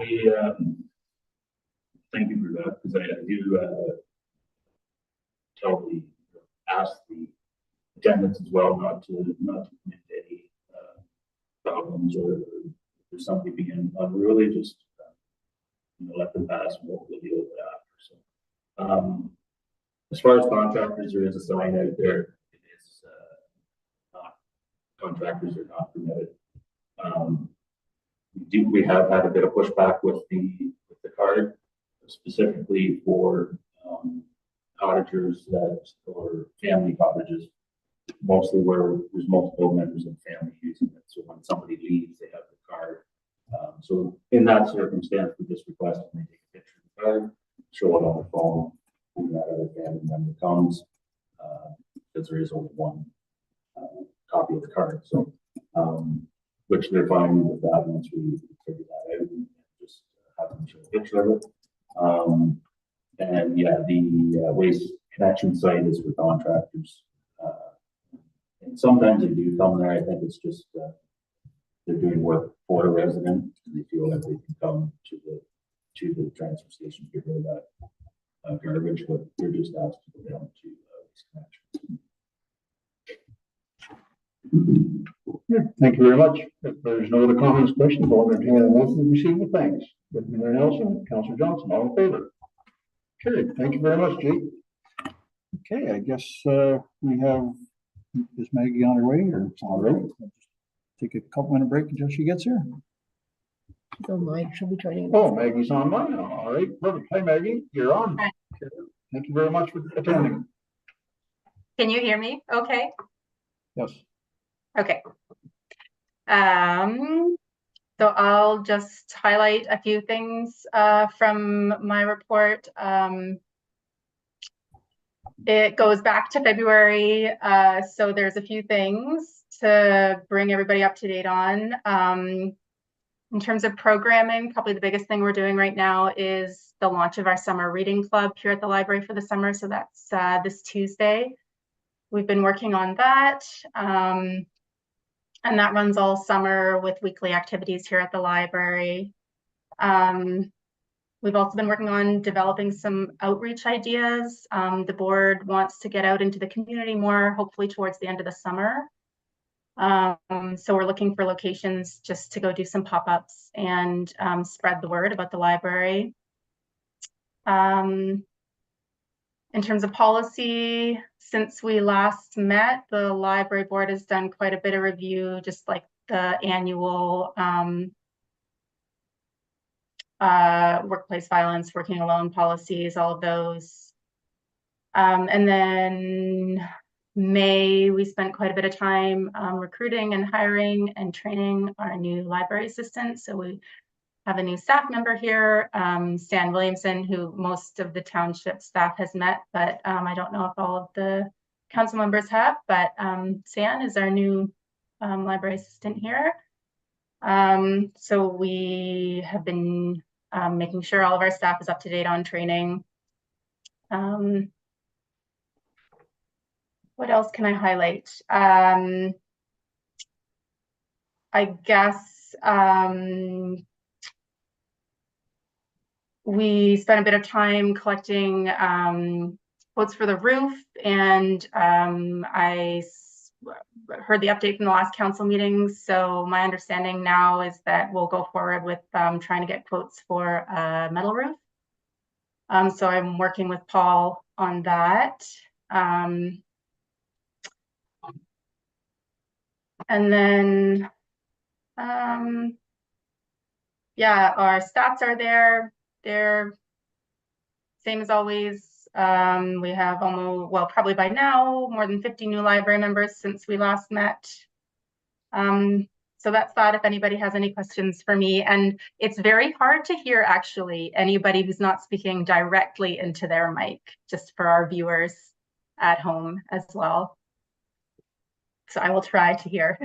thank you for that, because I do ask the attendants as well not to commit any problems or if there's something being unruly, just let them pass and we'll deal with it after. So as far as contractors, there is a sign out there. It is not, contractors are not permitted. We have had a bit of pushback with the card, specifically for cottagers or family cottages, mostly where there's multiple members of the family using it. So when somebody leaves, they have the card. So in that circumstance, we just request that they take a picture of the card, show it on the phone when that other family member comes, because there is only one copy of the card. So, which they're fine with that once we figure that out and just have them show a picture of it. And yeah, the waste connection site is for contractors. And sometimes they do come there. I think it's just they're doing work for a resident and they feel like they can come to the transfer station to get rid of that garbage, but they're just asked to go down to Thank you very much. If there's no other comments, questions, I'll entertain a motion to receive with thanks. With Mayor Nelson, Councillor Johnson, all in favor? Carried. Thank you very much, Jake. Okay, I guess, we have, is Maggie on her way or all right? Take a couple minute break until she gets here. Don't mind, she'll be joining us. Oh, Maggie's on mine now. All right, perfect. Hi, Maggie, you're on. Hi. Thank you very much for attending. Can you hear me? Okay. Yes. Okay. So I'll just highlight a few things from my report. It goes back to February, so there's a few things to bring everybody up to date on. In terms of programming, probably the biggest thing we're doing right now is the launch of our summer reading club here at the library for the summer. So that's this Tuesday. We've been working on that. And that runs all summer with weekly activities here at the library. We've also been working on developing some outreach ideas. The board wants to get out into the community more, hopefully towards the end of the summer. So we're looking for locations just to go do some pop-ups and spread the word about the library. In terms of policy, since we last met, the library board has done quite a bit of review, just like the annual workplace violence, working alone policies, all of those. And then May, we spent quite a bit of time recruiting and hiring and training our new library assistant. So we have a new staff member here, Stan Williamson, who most of the township staff has met, but I don't know if all of the council members have, but Stan is our new library assistant here. So we have been making sure all of our staff is up to date on training. What else can I highlight? I guess we spent a bit of time collecting quotes for the roof, and I heard the update from the last council meeting. So my understanding now is that we'll go forward with trying to get quotes for a metal roof. So I'm working with Paul on that. And then, yeah, our stats are there. They're same as always. We have almost, well, probably by now, more than 50 new library members since we last met. So that's that, if anybody has any questions for me. And it's very hard to hear, actually, anybody who's not speaking directly into their mic, just for our viewers at home as well. So I will try to hear.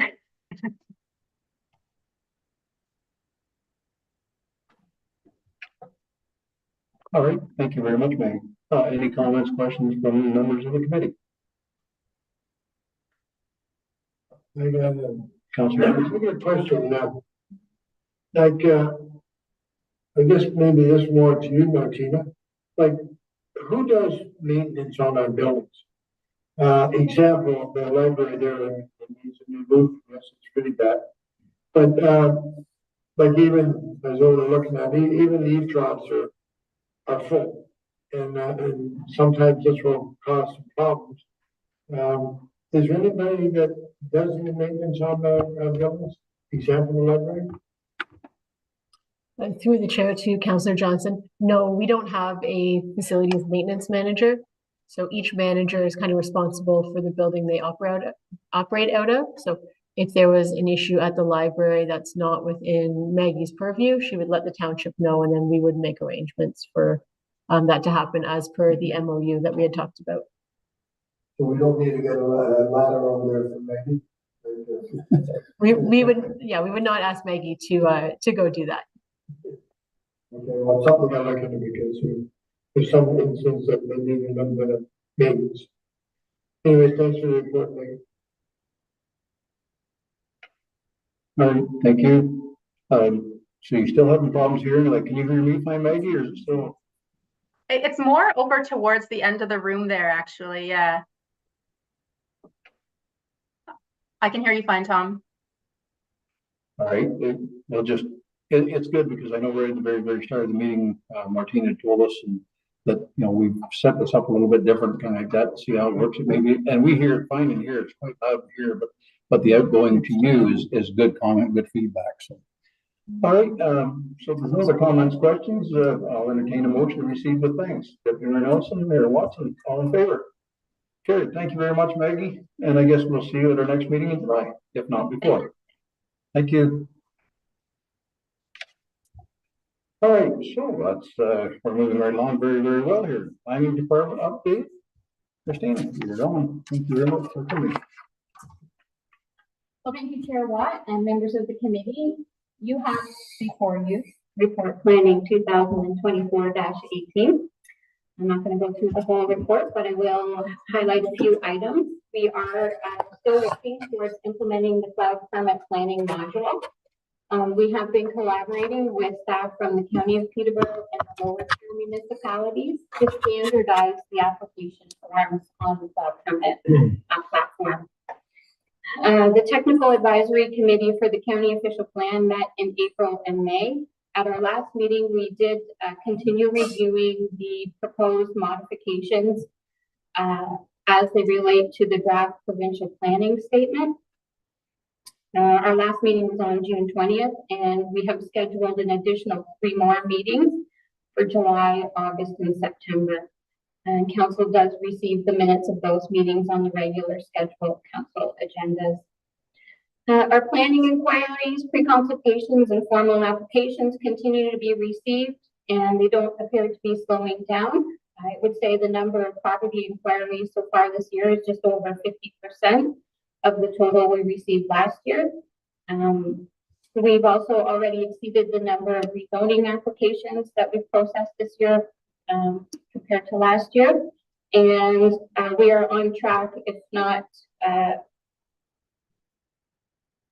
All right, thank you very much, Meg. Any comments, questions from members of the committee? I got Councilor. a question now. Like, I guess maybe this more to you, Martina. Like, who does maintenance on our buildings? Example, the library there needs a new roof. Yes, it's pretty bad. But like even as we're looking at, even the eavesdrops are full, and sometimes this will cause some problems. Is there anybody that does any maintenance on the buildings? Example, the library? Through the chair to Councillor Johnson, no, we don't have a facilities maintenance manager. So each manager is kind of responsible for the building they operate out of. So if there was an issue at the library that's not within Maggie's purview, she would let the township know, and then we would make arrangements for that to happen as per the MOU that we had talked about. So we don't need to get a ladder on there for Maggie? We would not ask Maggie to go do that. Okay, well, something I like it because there's some instances that they need a little bit of maintenance. Anyways, thanks for the report, Maggie. All right, thank you. So you still having problems hearing? Like, can you hear me fine, Maggie, or is it still? It's more over towards the end of the room there, actually. Yeah. I can hear you fine, Tom. All right, it's good because I know right at the very, very start of the meeting, Martina told us that, you know, we've set this up a little bit different, kind of like that, see how it works. It maybe, and we hear it fine in here, it's quite loud here, but the outgoing to you is good comment, good feedback, so. All right, so if there's no other comments, questions, I'll entertain a motion to receive with thanks. Deputy Mayor Nelson, Mayor Watson, all in favor? Good, thank you very much, Maggie, and I guess we'll see you at our next meeting in July, if not before. Thank you. All right, so that's, we're moving right along very, very well here. Planning Department update. Christina, you're on. Thank you very much for coming. Well, thank you, Chair Watt and members of the committee. You have before you report planning 2024-18. I'm not going to go through the whole report, but I will highlight a few items. We are still working towards implementing the cloud permit planning module. We have been collaborating with staff from the County of Peterborough and the lower tier municipalities to standardize the application forms on the cloud permit platform. The Technical Advisory Committee for the County Official Plan met in April and May. At our last meeting, we did continue reviewing the proposed modifications as they relate to the draft provincial planning statement. Our last meeting was on June 20th, and we have scheduled an additional 3 more meetings for July, August, and September. And council does receive the minutes of those meetings on the regular scheduled council agendas. Our planning inquiries, pre-consultations, and formal applications continue to be received, and they don't appear to be slowing down. I would say the number of property inquiries so far this year is just over 50% of the total we received last year. We've also already exceeded the number of rezoning applications that we've processed this year compared to last year. And we are on track, if not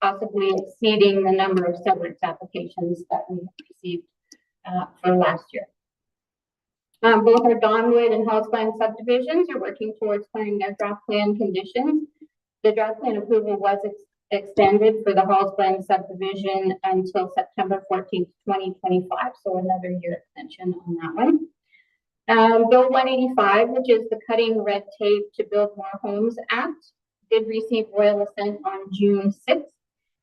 possibly exceeding the number of severance applications that we received for last year. Both our Donwood and Hallsland subdivisions are working towards clearing their draft plan conditions. The draft plan approval was extended for the Hallsland subdivision until September 14th, 2025, so another year extension on that one. Bill 185, which is the Cutting Red Tape to Build More Homes Act, did receive royal assent on June 6th,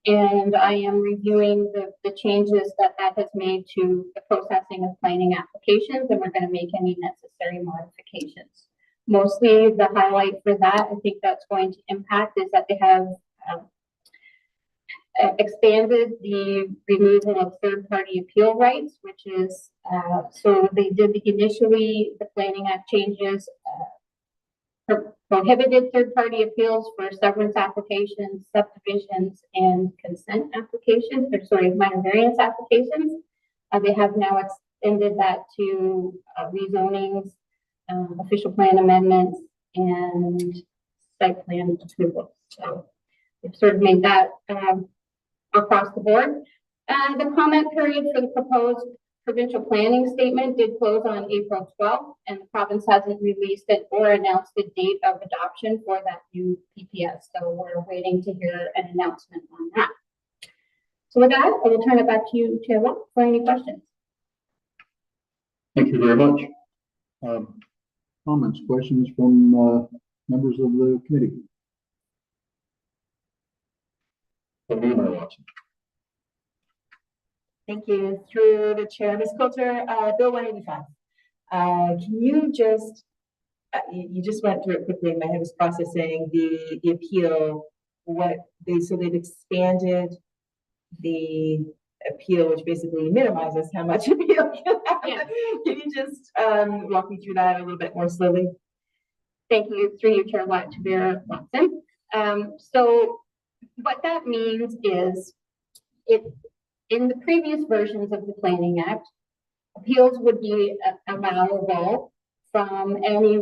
and I am reviewing the changes that has made to the processing of planning applications, and we're going to make any necessary modifications. Mostly the highlight for that, I think that's going to impact, is that they have expanded the removal of third-party appeal rights, which is, so they did initially, the Planning Act changes prohibited third-party appeals for severance applications, subdivisions, and consent applications, or sorry, minor variance applications. They have now extended that to rezonings, official plan amendments, and site plan approval. So we've sort of made that across the board. The comment period for the proposed provincial planning statement did close on April 12th, and the province hasn't released it or announced the date of adoption for that new PPS. So we're waiting to hear an announcement on that. So with that, I will turn it back to you, Chair Watt, for any questions. Thank you very much. Comments, questions from members of the committee? Thank you. Through the chair, Ms. Coulter, Bill 185. Can you just, you just went through it quickly. My head was processing the appeal. So they've expanded the appeal, which basically minimizes how much appeal you have. Yeah. Can you just walk me through that a little bit more slowly? Thank you. Through you, Chair Watt, to Vera Watson. So what that means is in the previous versions of the Planning Act, appeals would be allowable from any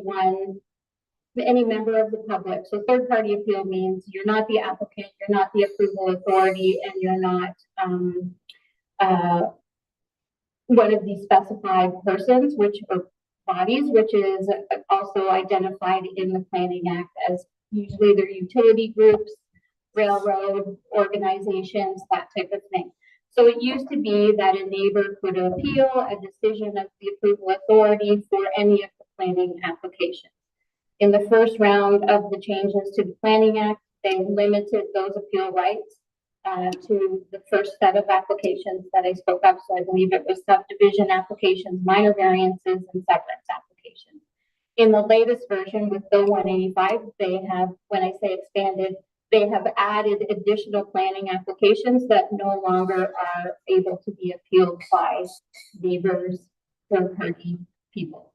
member of the public. So third-party appeal means you're not the applicant, you're not the approval authority, and you're not one of these specified persons, or bodies, which is also identified in the Planning Act as usually they're utility groups railroad organizations, that type of thing. So it used to be that a neighbor could appeal a decision of the approval authority for any of the planning applications. In the first round of the changes to the Planning Act, they limited those appeal rights to the first set of applications that I spoke of. So I believe it was subdivision applications, minor variances, and severance applications. In the latest version with Bill 185, they have, when I say expanded, they have added additional planning applications that no longer are able to be appealed by neighbors, third-party people.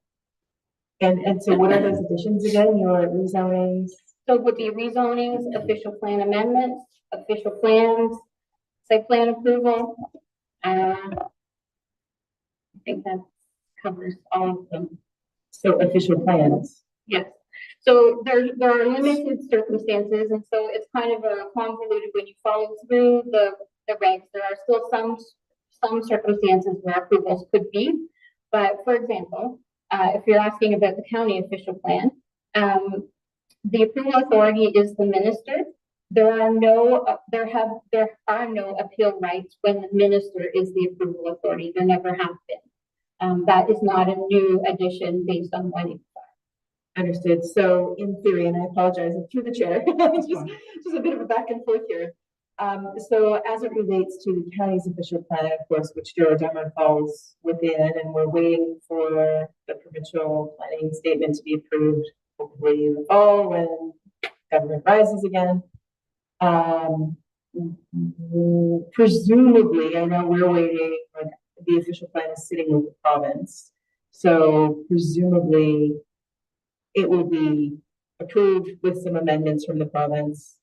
And so what are those additions again? Your rezonings? So it would be rezonings, official plan amendments, official plans, site plan approval. I think that covers all of them. So official plans. Yes. So there are limited circumstances, and so it's kind of a convoluted when you follow through the regs. There are still some circumstances where approvals could be, but for example, if you're asking about the county official plan, the approval authority is the minister. There are no appeal rights when the minister is the approval authority. There never have been. That is not a new addition based on 185. Understood. So in theory, and I apologize, I'm through the chair, just a bit of a back and forth here. So as it relates to the county's official plan, of course, which Douro-Dummer falls within, and we're waiting for the provincial planning statement to be approved, hopefully in the fall when government rises again. Presumably, I know we're waiting, like the official plan is sitting with the province. So presumably it will be approved with some amendments from the province.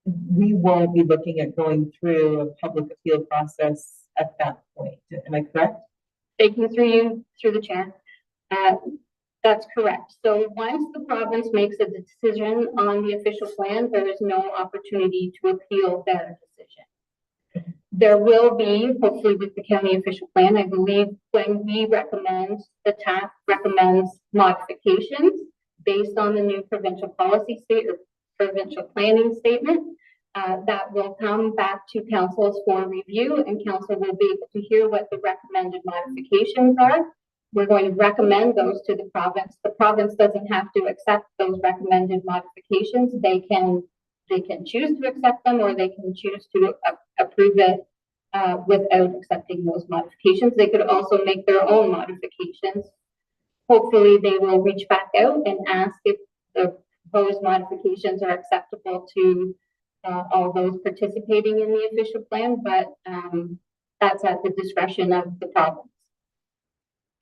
We won't be looking at going through a public appeal process at that point. Am I correct? Taking through the chair. That's correct. So once the province makes a decision on the official plan, there is no opportunity to appeal their decision. There will be, hopefully with the county official plan, I believe when we recommend, the TAF recommends modifications based on the new provincial policy state or provincial planning statement, that will come back to councils for review, and council will be able to hear what the recommended modifications are. We're going to recommend those to the province. The province doesn't have to accept those recommended modifications. They can choose to accept them, or they can choose to approve it without accepting those modifications. They could also make their own modifications. Hopefully they will reach back out and ask if the proposed modifications are acceptable to all those participating in the official plan, but that's at the discretion of the province.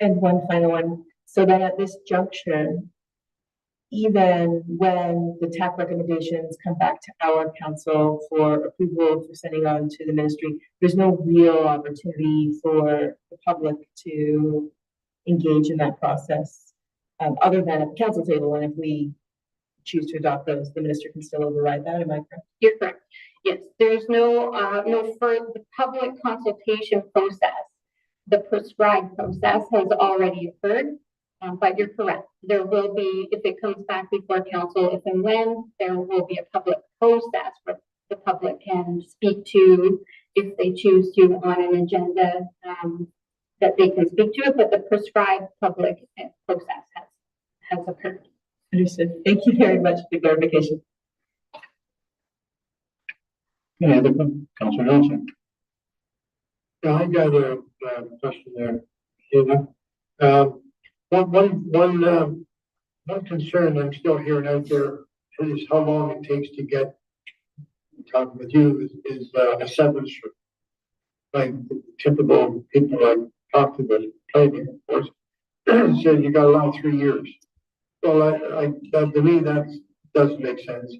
And one final one. So then at this juncture, even when the TAC recommendations come back to our council for approval for sending on to the ministry, there's no real opportunity for the public to engage in that process, other than at the council table. And if we choose to adopt those, the minister can still override that. Am I correct? You're correct. Yes, there's no further public consultation process. The prescribed process has already occurred, but you're correct. There will be, if it comes back before council, if and when, there will be a public process where the public can speak to, if they choose to, on an agenda that they can speak to it, but the prescribed public process has occurred. Understood. Thank you very much for the clarification. Any other Councilor Johnson? Yeah, I got a question there. You know, one concern I'm still hearing out there is how long it takes to get, talking with you, is a severance. Like typical people I talk to, but planning, of course, said you got to allow 3 years. Well, to me, that doesn't make sense.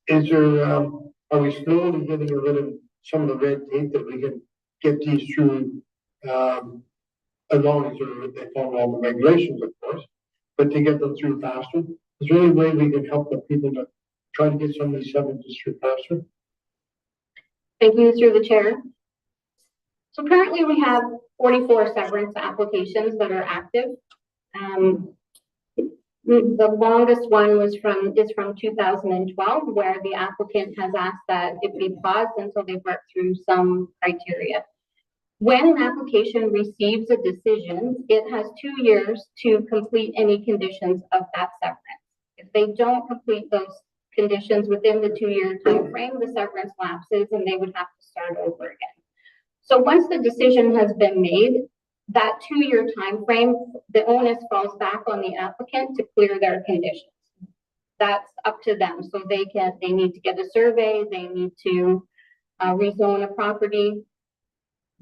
Is there, are we slowly getting rid of some of the red tape that we can get these through, as long as they follow all the regulations, of course, but to get them through faster? Is there any way we can help the people to try to get some of these severances through faster? Thank you, through the chair. So currently we have 44 severance applications that are active. The longest one is from 2012, where the applicant has asked that it be paused until they work through some criteria. When an application receives a decision, it has 2 years to complete any conditions of that severance. If they don't complete those conditions within the 2-year time frame, the severance lapses and they would have to start over again. So once the decision has been made, that 2-year time frame, the onus falls back on the applicant to clear their conditions. That's up to them. So they need to get a survey, they need to rezone a property.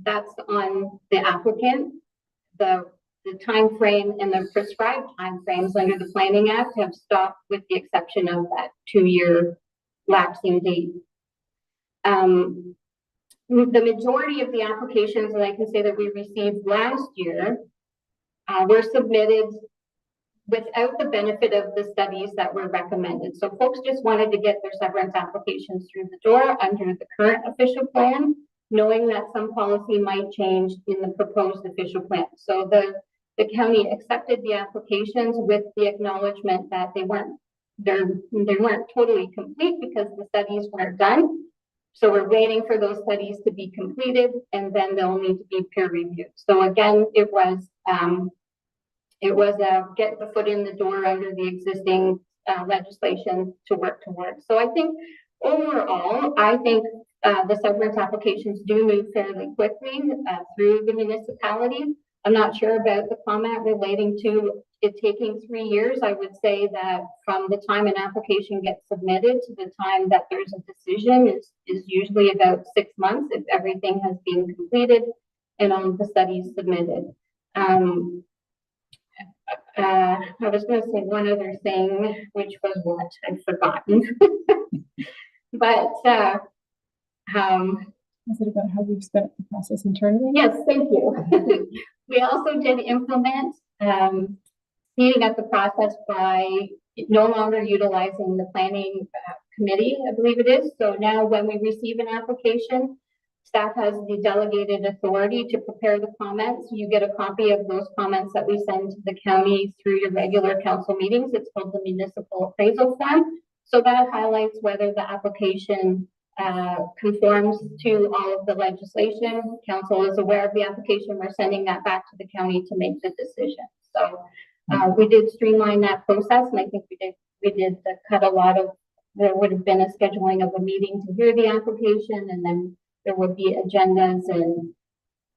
That's on the applicant. The time frame and the prescribed time frames under the Planning Act have stopped with the exception of that 2-year lapsing date. The majority of the applications that I can say that we received last year were submitted without the benefit of the studies that were recommended. So folks just wanted to get their severance applications through the door under the current official plan, knowing that some policy might change in the proposed official plan. So the county accepted the applications with the acknowledgement that they weren't totally complete because the studies weren't done. So we're waiting for those studies to be completed, and then they'll need to be peer reviewed. So again, it was a get the foot in the door under the existing legislation to work towards. So I think overall, the severance applications do move fairly quickly through the municipality. I'm not sure about the comment relating to it taking 3 years. I would say that from the time an application gets submitted to the time that there's a decision is usually about 6 months if everything has been completed and all of the studies submitted. I was going to say one other thing, which was what I've forgotten. But is it about how we've spent the process internally? Yes, thank you. We also did implement speeding up the process by no longer utilizing the planning committee, I believe it is. So now when we receive an application, staff has the delegated authority to prepare the comments. You get a copy of those comments that we send to the county through your regular council meetings. It's called the municipal appraisal form. So that highlights whether the application conforms to all of the legislation. Council is aware of the application. We're sending that back to the county to make the decision. So we did streamline that process, and I think we did cut a lot of. There would have been a scheduling of a meeting to hear the application, and then there would be agendas, and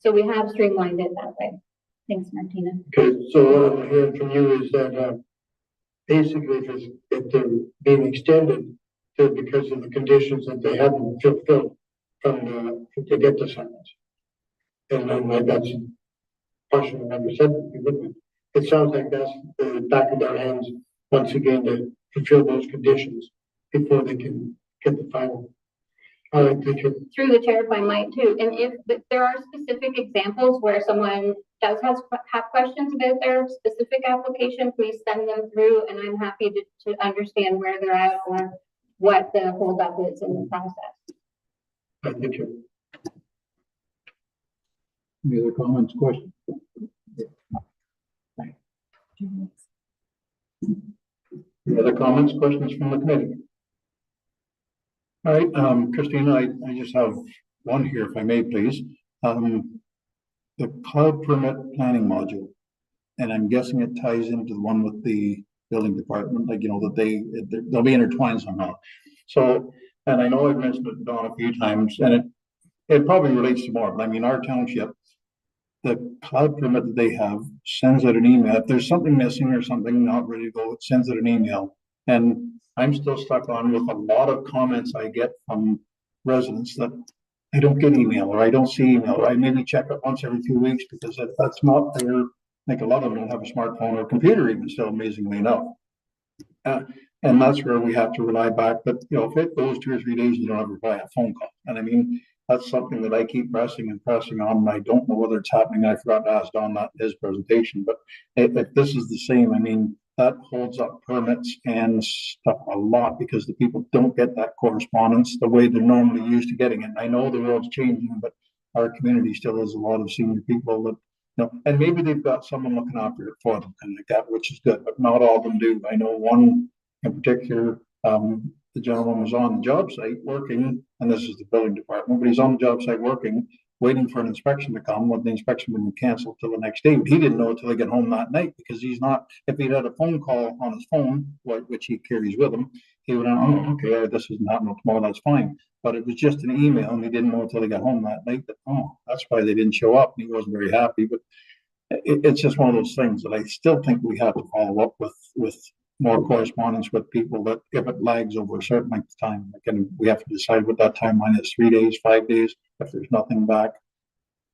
so we have streamlined it that way. Thanks, Martina. Okay, so what I'm hearing from you is that basically if they're being extended because of the conditions that they haven't fulfilled to get the sentence. And then that's a question I never said. It sounds like that's the back of their hands once again to fulfill those conditions before they can get the final. All right, thank you. Through the chair, if I might too. And if there are specific examples where someone does have questions about their specific application, please send them through, and I'm happy to understand where they're at or what the holdup is in the process. Thank you. Any other comments, questions? Any other comments, questions from the committee? All right, Christina, I just have one here, if I may, please. The cloud permit planning module, and I'm guessing it ties into the one with the building department, like, you know, that they'll be intertwined somehow. So, and I know I've mentioned it, Dawn, a few times, and it probably relates to more, but I mean, our township, the cloud permit that they have sends out an email. If there's something missing or something not ready to go, it sends out an email. And I'm still stuck on with a lot of comments I get from residents that I don't get email or I don't see email. Or I maybe check it once every 2 weeks because that's not their, like a lot of them don't have a smartphone or computer even still, amazingly enough. And that's where we have to rely back. But, you know, if it goes 2 or 3 days, you don't have to reply a phone call. And I mean, that's something that I keep pressing and pressing on. And I don't know whether it's happening. I forgot to ask Don that in his presentation. But if this is the same, I mean, that holds up permits and stuff a lot because the people don't get that correspondence the way they're normally used to getting it. And I know the world's changing, but our community still has a lot of senior people that know, and maybe they've got someone looking after it for them, kind of like that, which is good, but not all of them do. I know one in particular, the gentleman was on the job site working, and this is the building department, but he's on the job site working, waiting for an inspection to come, when the inspection would be canceled till the next day. But he didn't know it till he got home that night, because he's not, if he'd had a phone call on his phone, which he carries with him, he would have, oh, okay, this isn't happening tomorrow, that's fine. But it was just an email, and he didn't know until he got home that night that, oh, that's why they didn't show up, and he wasn't very happy. But it's just one of those things that I still think we have to follow up with more correspondence with people, that if it lags over a certain length of time, again, we have to decide what that timeline is, 3 days, 5 days. If there's nothing back,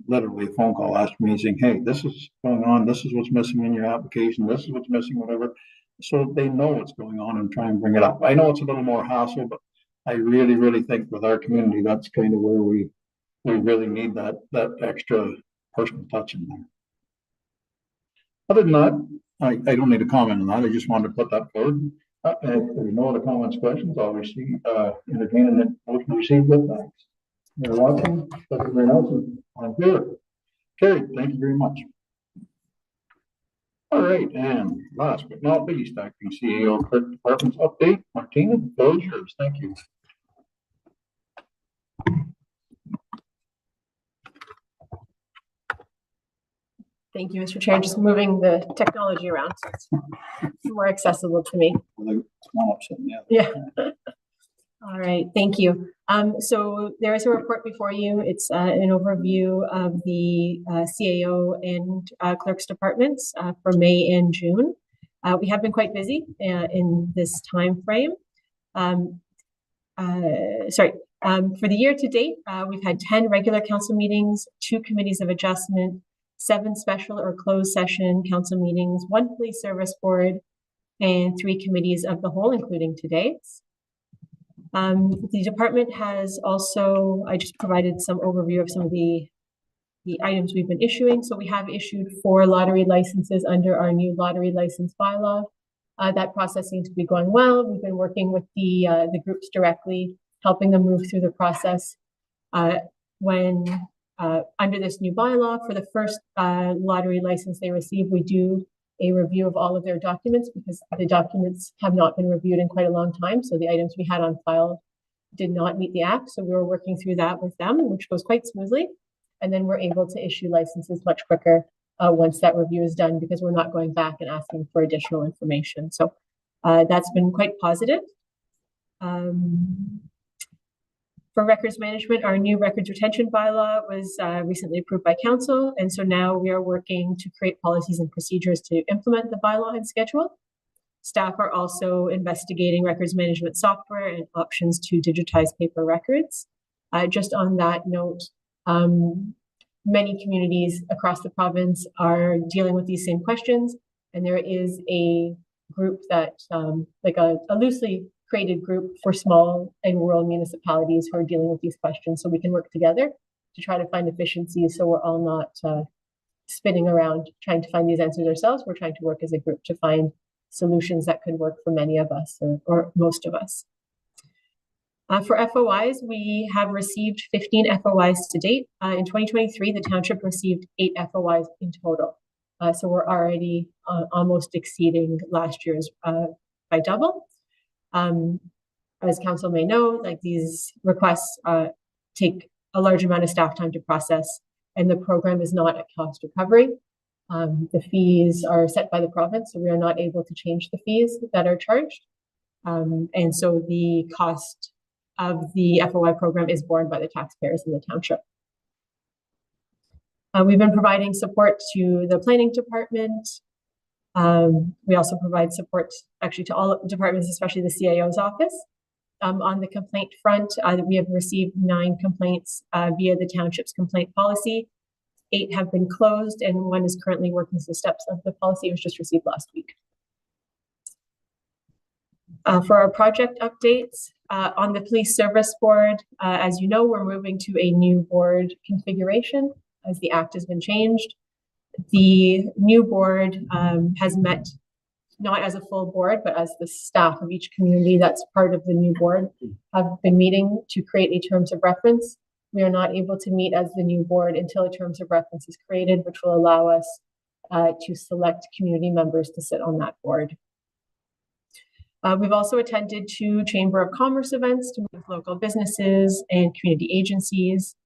literally a phone call asking me saying, hey, this is going on, this is what's missing in your application, this is what's missing, whatever. So they know what's going on and try and bring it up. I know it's a little more hassle, but I really, really think with our community, that's kind of where we really need that extra personal touch in there. Other than that, I don't need to comment on that. I just wanted to put that forward. If there's no other comments, questions, obviously, entertaining that motion received with thanks. You're welcome. Everyone else is on good. Okay, thank you very much. All right, and last but not least, acting CEO Clerk Department's update. Martina, the floor is yours. Thank you. Thank you, Mr. Chair. Just moving the technology around so it's more accessible to me. Yeah. All right, thank you. So there is a report before you. It's an overview of the CAO and clerk's departments for May and June. We have been quite busy in this time frame. For the year to date, we've had 10 regular council meetings, 2 committees of adjustment, 7 special or closed session council meetings, 1 police service board, and 3 committees of the whole, including today's. The department has also, I just provided some overview of some of the items we've been issuing. So we have issued 4 lottery licenses under our new lottery license bylaw. That process seems to be going well. We've been working with the groups directly, helping them move through the process. Under this new bylaw, for the first lottery license they receive, we do a review of all of their documents, because the documents have not been reviewed in quite a long time. So the items we had on file did not meet the act. So we were working through that with them, which goes quite smoothly. And then we're able to issue licenses much quicker once that review is done, because we're not going back and asking for additional information. So that's been quite positive. For records management, our new records retention bylaw was recently approved by council. And so now we are working to create policies and procedures to implement the bylaw and schedule. Staff are also investigating records management software and options to digitize paper records. Just on that note, many communities across the province are dealing with these same questions. And there is a group that, like a loosely created group for small and rural municipalities who are dealing with these questions, so we can work together to try to find efficiencies, so we're all not spinning around trying to find these answers ourselves. We're trying to work as a group to find solutions that could work for many of us, or most of us. For FOIs, we have received 15 FOIs to date. In 2023, the township received 8 FOIs in total. So we're already almost exceeding last year's by double. As council may know, like, these requests take a large amount of staff time to process, and the program is not at cost recovery. The fees are set by the province, so we are not able to change the fees that are charged. And so the cost of the FOI program is borne by the taxpayers in the township. We've been providing support to the planning department. We also provide support actually to all departments, especially the CAO's office. On the complaint front, we have received 9 complaints via the township's complaint policy. 8 have been closed, and 1 is currently working through the steps of the policy. It was just received last week. For our project updates, on the police service board, as you know, we're moving to a new board configuration as the act has been changed. The new board has met not as a full board, but as the staff of each community that's part of the new board have been meeting to create a terms of reference we are not able to meet as the new board until a terms of reference is created, which will allow us to select community members to sit on that board. We've also attended 2 Chamber of Commerce events to meet with local businesses and community agencies.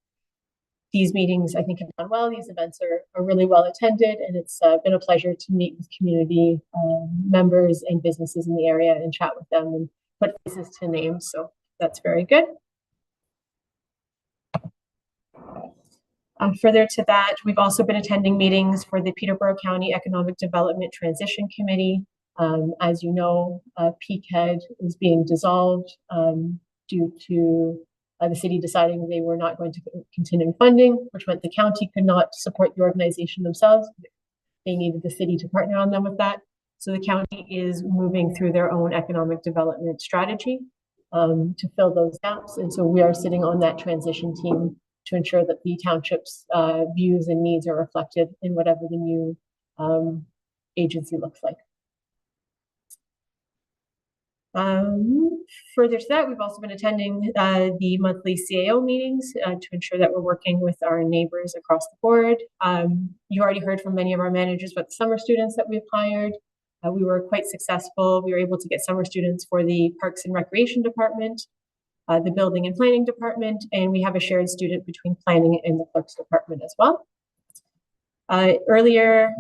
These meetings, I think, have gone well. These events are really well attended, and it's been a pleasure to meet with community members and businesses in the area and chat with them and put faces to names. So that's very good. Further to that, we've also been attending meetings for the Peterborough County Economic Development Transition Committee. As you know, PCAD is being dissolved due to the city deciding they were not going to continue funding, which meant the county could not support the organization themselves. They needed the city to partner on them with that. So the county is moving through their own economic development strategy to fill those gaps. And so we are sitting on that transition team to ensure that the township's views and needs are reflected in whatever the new agency looks like. Further to that, we've also been attending the monthly CAO meetings to ensure that we're working with our neighbors across the board. You already heard from many of our managers about the summer students that we've hired. We were quite successful. We were able to get summer students for the Parks and Recreation Department, the Building and Planning Department, and we have a shared student between Planning and the Clerks Department as well. Earlier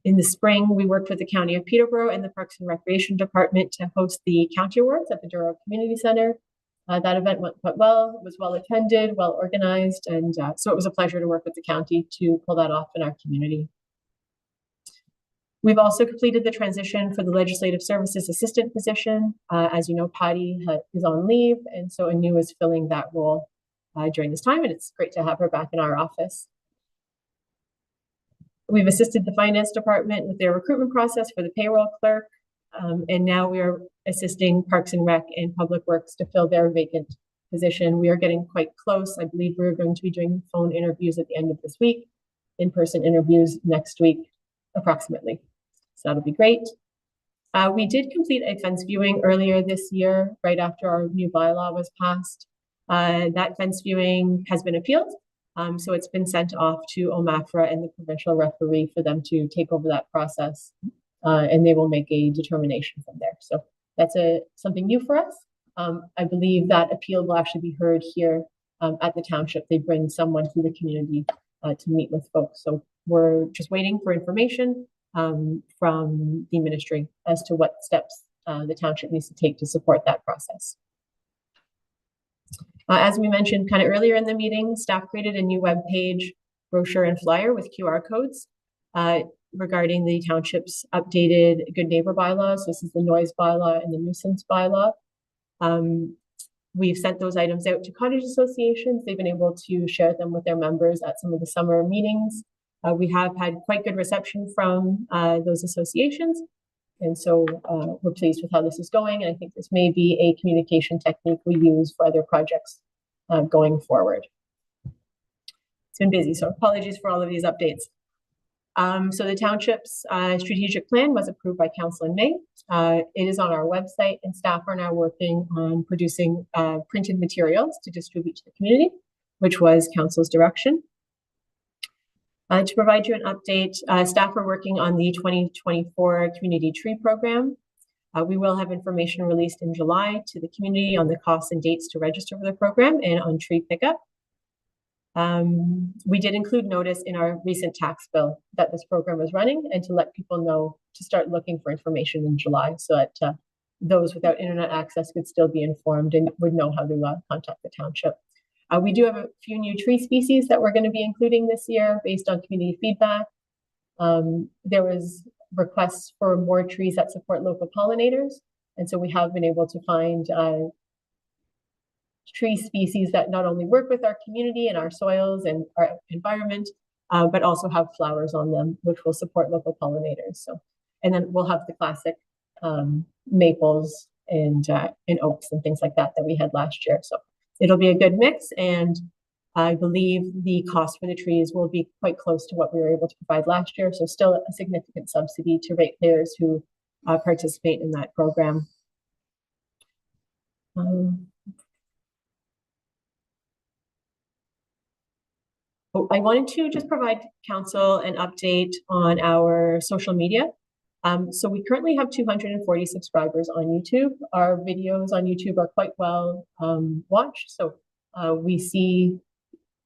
in the spring, we worked with the County of Peterborough and the Parks and Recreation Department to host the County Awards at the Douro Community Center. That event went quite well. It was well attended, well organized, and so it was a pleasure to work with the county to pull that off in our community. We've also completed the transition for the Legislative Services Assistant position. As you know, Patty is on leave, and so Anu is filling that role during this time, and it's great to have her back in our office. We've assisted the Finance Department with their recruitment process for the payroll clerk, and now we are assisting Parks and Rec and Public Works to fill their vacant position. We are getting quite close. I believe we're going to be doing phone interviews at the end of this week, in-person interviews next week, approximately. So that'll be great. We did complete a fence viewing earlier this year, right after our new bylaw was passed. That fence viewing has been appealed. So it's been sent off to OMAFRA and the provincial referee for them to take over that process, and they will make a determination from there. So that's something new for us. I believe that appeal will actually be heard here at the township. They bring someone through the community to meet with folks. So we're just waiting for information from the ministry as to what steps the township needs to take to support that process. As we mentioned kind of earlier in the meeting, staff created a new web page, brochure, and flyer with QR codes regarding the township's updated Good Neighbor bylaws. This is the noise bylaw and the nuisance bylaw. We've sent those items out to cottage associations. They've been able to share them with their members at some of the summer meetings. We have had quite good reception from those associations. And so we're pleased with how this is going. And I think this may be a communication technique we use for other projects going forward. It's been busy, so apologies for all of these updates. So the township's strategic plan was approved by council in May. It is on our website, and staff are now working on producing printed materials to distribute to the community, which was council's direction. To provide you an update, staff are working on the 2024 community tree program. We will have information released in July to the community on the costs and dates to register for the program and on tree pickup. We did include notice in our recent tax bill that this program is running and to let people know to start looking for information in July so that those without internet access could still be informed and would know how to contact the township. We do have a few new tree species that we're going to be including this year based on community feedback. There was requests for more trees that support local pollinators. And so we have been able to find tree species that not only work with our community and our soils and our environment, but also have flowers on them, which will support local pollinators. So, and then we'll have the classic maples and oaks and things like that we had last year. So it'll be a good mix, and I believe the cost for the trees will be quite close to what we were able to provide last year. So still a significant subsidy to ratepayers who participate in that program. Oh, I wanted to just provide council an update on our social media. So we currently have 240 subscribers on YouTube. Our videos on YouTube are quite well watched. So we see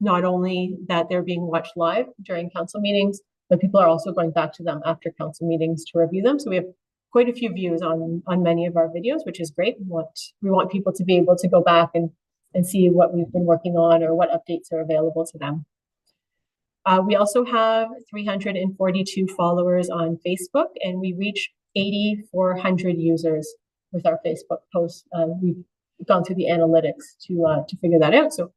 not only that they're being watched live during council meetings, but people are also going back to them after council meetings to review them. So we have quite a few views on many of our videos, which is great. We want people to be able to go back and see what we've been working on or what updates are available to them. We also have 342 followers on Facebook, and we reach 8,400 users with our Facebook posts. We've gone through the analytics to figure that out. So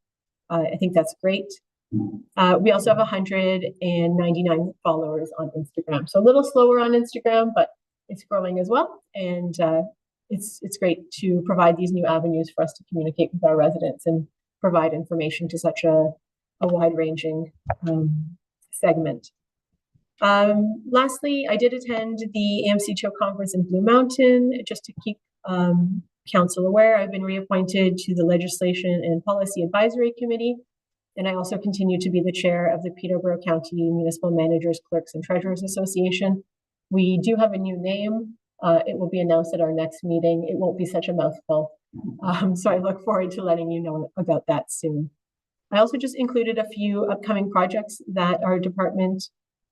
I think that's great. We also have 199 followers on Instagram. So a little slower on Instagram, but it's growing as well. And it's great to provide these new avenues for us to communicate with our residents and provide information to such a wide-ranging segment. Lastly, I did attend the AMCTO conference in Blue Mountain. Just to keep council aware, I've been reappointed to the Legislation and Policy Advisory Committee, and I also continue to be the chair of the Peterborough County Municipal Managers, Clerks, and Treasurers Association. We do have a new name. It will be announced at our next meeting. It won't be such a mouthful. So I look forward to letting you know about that soon. I also just included a few upcoming projects that our department,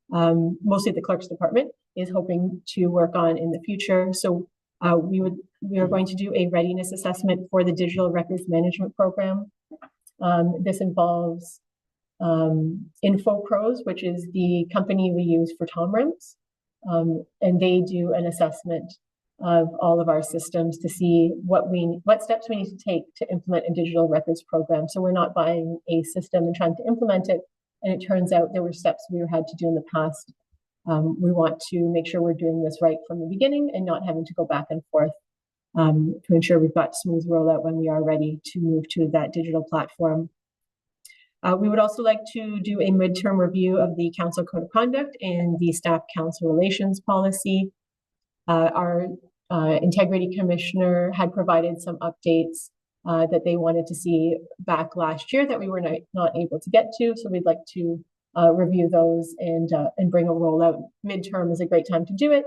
mostly the clerk's department, is hoping to work on in the future. So we are going to do a readiness assessment for the digital records management program. This involves InfoPros, which is the company we use for TomRems, and they do an assessment of all of our systems to see what steps we need to take to implement a digital records program. So we're not buying a system and trying to implement it, and it turns out there were steps we had to do in the past. We want to make sure we're doing this right from the beginning and not having to go back and forth to ensure we've got smooth rollout when we are ready to move to that digital platform. We would also like to do a midterm review of the council code of conduct and the staff council relations policy. Our integrity commissioner had provided some updates that they wanted to see back last year that we were not able to get to. So we'd like to review those and bring a rollout. Midterm is a great time to do it.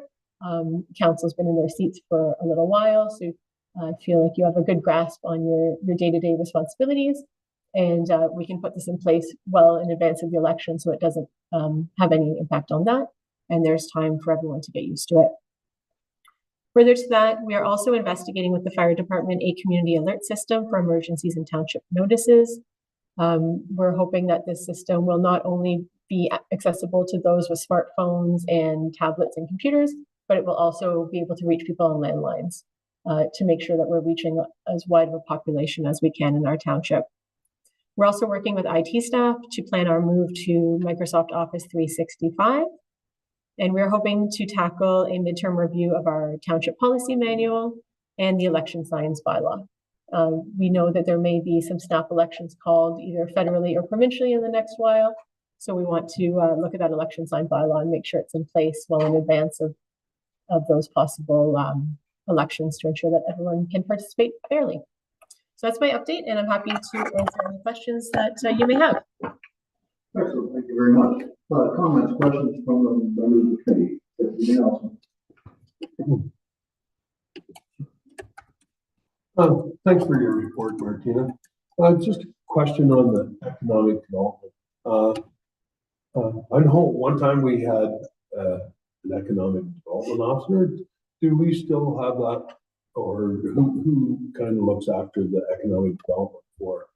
Council's been in their seats for a little while, so I feel like you have a good grasp on your day-to-day responsibilities, and we can put this in place well in advance of the election so it doesn't have any impact on that, and there's time for everyone to get used to it. Further to that, we are also investigating with the fire department a community alert system for emergencies and township notices. We're hoping that this system will not only be accessible to those with smartphones and tablets and computers, but it will also be able to reach people on landlines to make sure that we're reaching as wide of a population as we can in our township. We're also working with IT staff to plan our move to Microsoft Office 365. And we're hoping to tackle a midterm review of our township policy manual and the election signs bylaw. We know that there may be some snap elections called either federally or provincially in the next while. So we want to look at that election sign bylaw and make sure it's in place well in advance of those possible elections to ensure that everyone can participate fairly. So that's my update, and I'm happy to answer any questions that you may have. Excellent, thank you very much. Comments, questions from the members of the committee? Thanks for your report, Martina. Just a question on the economic development. I know one time we had an economic development officer. Do we still have that, or who kind of looks after the economic development for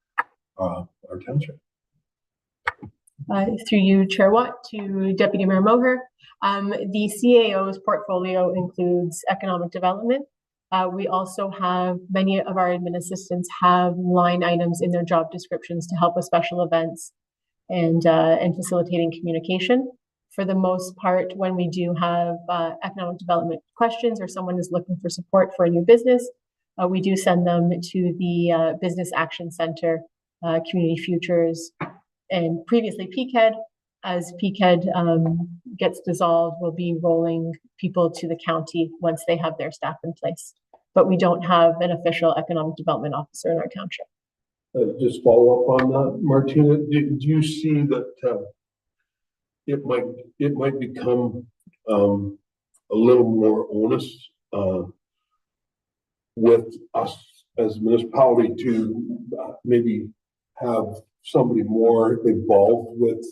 our township? Through you, Chair Watt, to Deputy Mayor Moher. The CAO's portfolio includes economic development. We also have, many of our admin assistants have line items in their job descriptions to help with special events and facilitating communication. For the most part, when we do have economic development questions or someone is looking for support for a new business, we do send them to the Business Action Center, Community Futures, and previously PCAD. As PCAD gets dissolved, we'll be rolling people to the county once they have their staff in place. But we don't have an official economic development officer in our township. just follow up on that, Martina, do you see that, it might become, a little more onus, with us as a municipality to maybe have somebody more involved with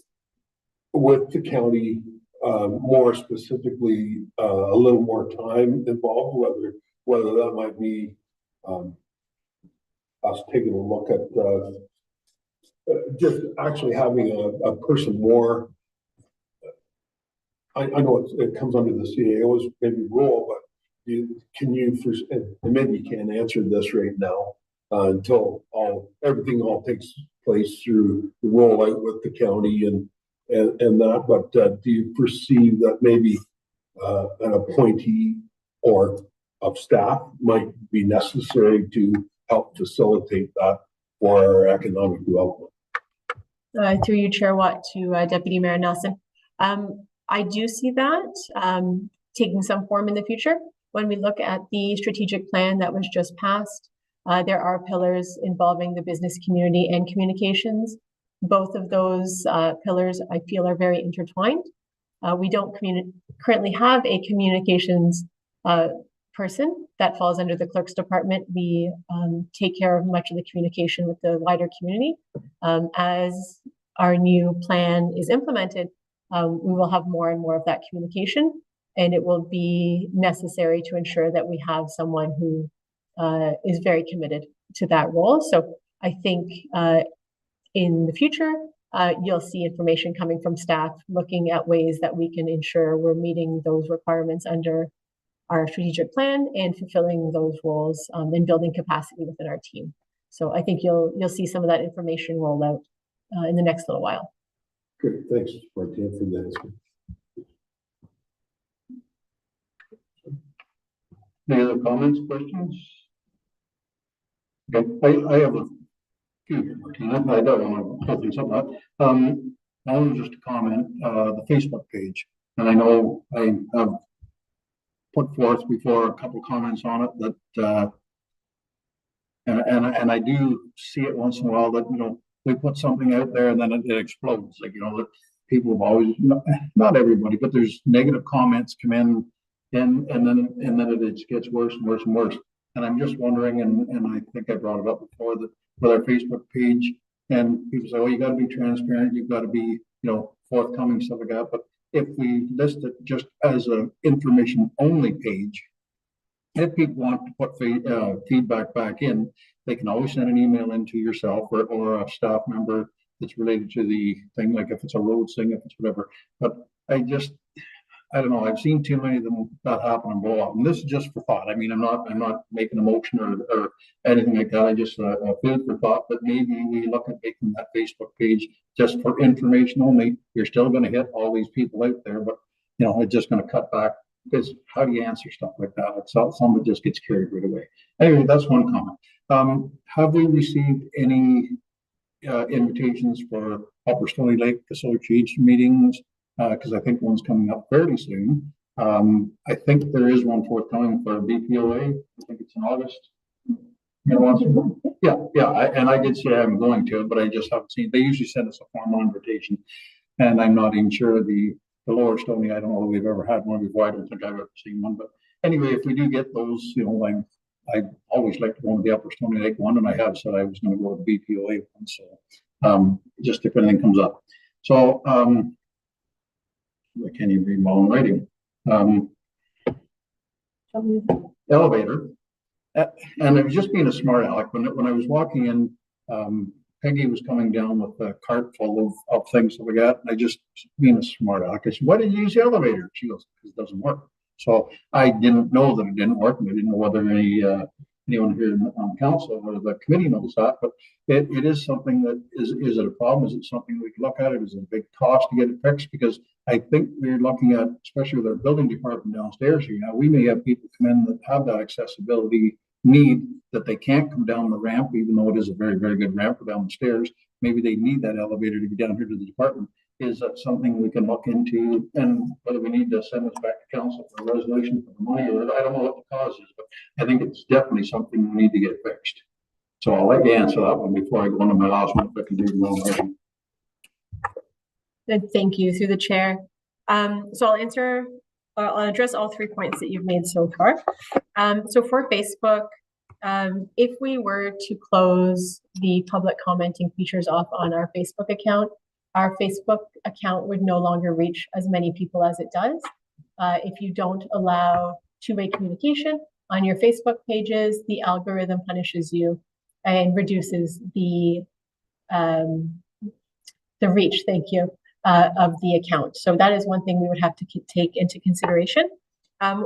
the county, more specifically, a little more time involved, whether that might be us taking a look at just actually having a person more. I know it comes under the CAO's maybe role, but can you first, and maybe you can't answer this right now until everything takes place through the rollout with the county and that. But do you perceive that maybe an appointee or of staff might be necessary to help facilitate that for our economic development? Through you, Chair Watt, to Deputy Mayor Nelson. I do see that taking some form in the future. When we look at the strategic plan that was just passed, there are pillars involving the business community and communications. Both of those pillars, I feel, are very intertwined. We don't currently have a communications person that falls under the clerk's department. We take care of much of the communication with the wider community. As our new plan is implemented, we will have more and more of that communication, and it will be necessary to ensure that we have someone who is very committed to that role. So I think in the future, you'll see information coming from staff looking at ways that we can ensure we're meeting those requirements under our strategic plan and fulfilling those roles and building capacity within our team. So I think you'll see some of that information roll out in the next little while. Good, thanks, Martina, for the answer. Any other comments, questions? Okay, I have a few here, Martina. I don't want to open something up. I want just to comment, the Facebook page, and I know I have put forth before a couple of comments on it that, and I do see it once in a while that, you know, we put something out there and then it explodes. Like, you know, that people have always, not everybody, but there's negative comments come in and then it gets worse and worse and worse. And I'm just wondering, and I think I brought it up before, that with our Facebook page, and people say, oh, you got to be transparent, you've got to be, you know, forthcoming, stuff like that. But if we list it just as an information only page, if people want to put feedback back in, they can always send an email into yourself or a staff member that's related to the thing, like if it's a road thing, if it's whatever. But I don't know, I've seen too many of them that happen and blow up. And this is just for thought. I mean, I'm not making a motion or anything like that. I just food for thought that maybe we look at making that Facebook page just for information only. You're still going to hit all these people out there, but you know, it's just going to cut back, because how do you answer stuff like that? It's someone just gets carried right away. Anyway, that's one comment. Have we received any invitations for Upper Stony Lake Association meetings? Because I think one's coming up fairly soon. I think there is one forthcoming for BPOA. I think it's in August. And I did say I'm going to it, but I just haven't seen. They usually send us a formal invitation, and I'm not even sure the Lower Stony. I don't know if we've ever had one before. I don't think I've ever seen one. But anyway, if we do get those, you know, I always like to go to the Upper Stony Lake one, and I have said I was going to go to the BPOA one. So just if anything comes up. So I can't even read my own writing. Elevator. And it was just being a smart aleck. When I was walking in, Peggy was coming down with a cart full of things that we got. And I just, being a smart aleck, I said, why did you use the elevator? She goes, because it doesn't work. So I didn't know that it didn't work. And I didn't know whether anyone here on council or the committee knows that. But it is something that is it a problem? Is it something we can look at? Is it a big cost to get it fixed? Because I think we're looking at, especially with our building department downstairs here, now we may have people come in that have that accessibility need, that they can't come down the ramp, even though it is a very, very good ramp down the stairs. Maybe they need that elevator to get down here to the department. Is that something we can look into, and whether we need to send this back to council for a resolution for the money, or I don't know what the cause is, but I think it's definitely something we need to get fixed. So I'll let you answer that one before I go on to my last one, if I can do my own motion. Thank you, through the chair. So I'll address all 3 points that you've made so far. So for Facebook, if we were to close the public commenting features off on our Facebook account would no longer reach as many people as it does. If you don't allow two-way communication on your Facebook pages, the algorithm punishes you and reduces the reach, thank you, of the account. So that is one thing we would have to take into consideration.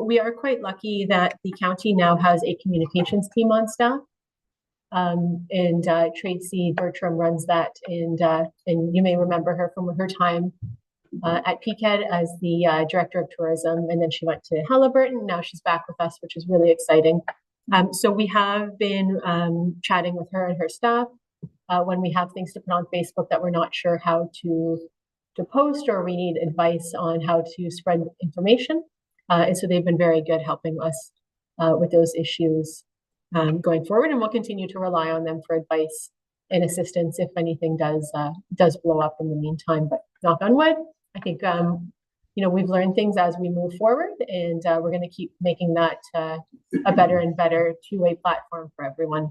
We are quite lucky that the county now has a communications team on staff. And Tracy Bertram runs that, and you may remember her from her time at PCAD as the director of tourism, and then she went to Halliburton. Now she's back with us, which is really exciting. So we have been chatting with her and her staff when we have things to put on Facebook that we're not sure how to post, or we need advice on how to spread information. And so they've been very good helping us with those issues going forward, and we'll continue to rely on them for advice and assistance if anything does blow up in the meantime. But knock on wood, I think we've learned things as we move forward, and we're going to keep making that a better and better two-way platform for everyone.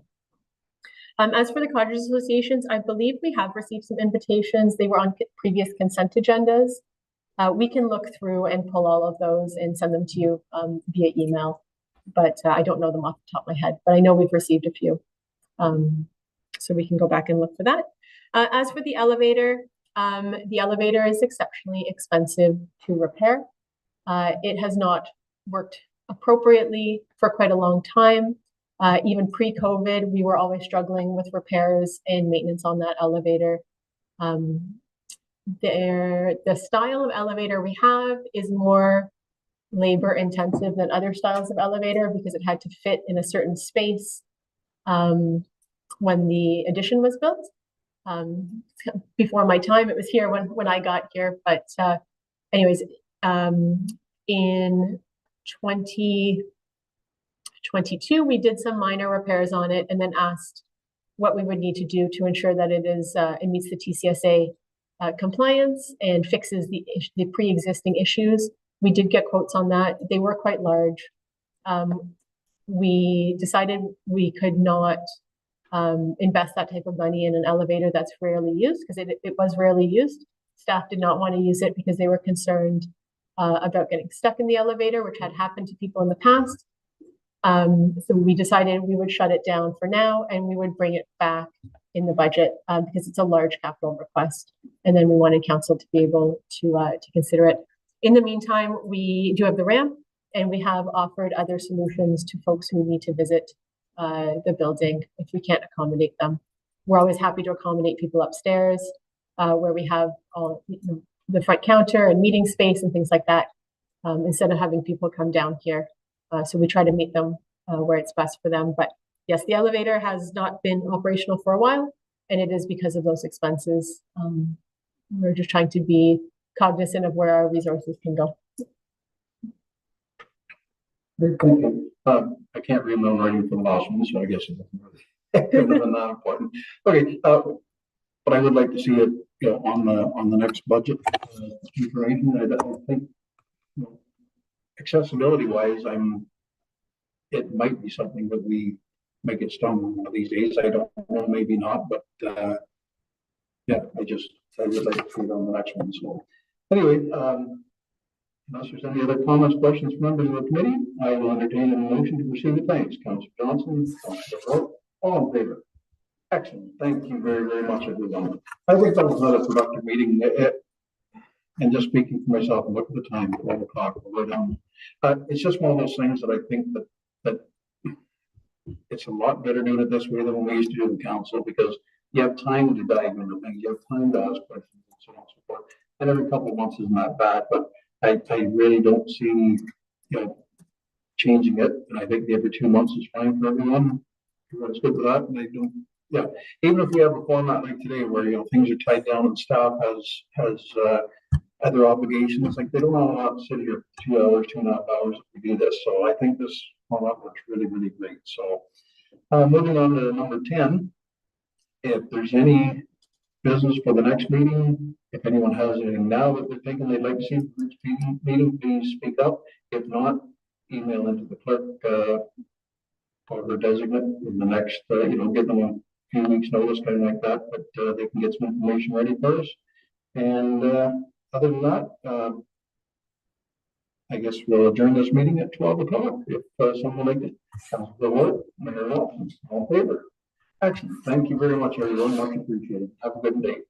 As for the cottage associations, I believe we have received some invitations. They were on previous consent agendas. We can look through and pull all of those and send them to you via email, but I don't know them off the top of my head, but I know we've received a few. So we can go back and look for that. As for the elevator is exceptionally expensive to repair. It has not worked appropriately for quite a long time. Even pre-COVID, we were always struggling with repairs and maintenance on that elevator. The style of elevator we have is more labor intensive than other styles of elevator because it had to fit in a certain space when the addition was built. Before my time, it was here when I got here, but anyways, in 2022, we did some minor repairs on it and then asked what we would need to do to ensure that it meets the TCSA compliance and fixes the pre-existing issues. We did get quotes on that. They were quite large. We decided we could not invest that type of money in an elevator that's rarely used, because it was rarely used. Staff did not want to use it because they were concerned about getting stuck in the elevator, which had happened to people in the past. So we decided we would shut it down for now, and we would bring it back in the budget because it's a large capital request. And then we wanted council to be able to consider it. In the meantime, we do have the ramp, and we have offered other solutions to folks who need to visit the building if we can't accommodate them. We're always happy to accommodate people upstairs where we have all the front counter and meeting space and things like that, instead of having people come down here. So we try to meet them where it's best for them. But yes, the elevator has not been operational for a while, and it is because of those expenses. We're just trying to be cognizant of where our resources can go. Thank you. I can't remember writing for the last one, so I guess it doesn't really that important. Okay, but I would like to see it, on the next budget information. I think, accessibility wise, it might be something that we make it stronger one of these days. I don't know, maybe not, but yeah, I would like to see it on the next one. So anyway, unless there's any other comments, questions from members of the committee, I will entertain a motion to proceed with thanks. Councillor Johnson, Councillor Rowe, all in favor? Excellent. Thank you very, very much, everyone. I think that was not a productive meeting. And just speaking for myself, and look at the time, 12 o'clock, we'll go down. It's just one of those things that I think that it's a lot better doing it this way than when we used to do in council, because you have time to dive into things, you have time to ask questions and so on and so forth. And every couple of months isn't that bad, but I really don't see, changing it. And I think every 2 months is fine for everyone. Everyone's good with that. And I don't, even if we have a format like today where, things are tied down and staff has other obligations, like they don't allow us to sit here 2 hours, 2.5 hours if we do this. So I think this format works really, really great. So Moving on to number 10. If there's any business for the next meeting, if anyone has anything now that they're thinking they'd like to see for the next meeting, please speak up. If not, email into the clerk, or her designate in the next, give them a few weeks notice, kind of like that, but they can get some information ready for us. And other than that, I guess we'll adjourn this meeting at 12 o'clock. If someone would like to come to the vote, Mayor Lawson, all in favor. Excellent. Thank you very much, everyone. Much appreciated. Have a good day.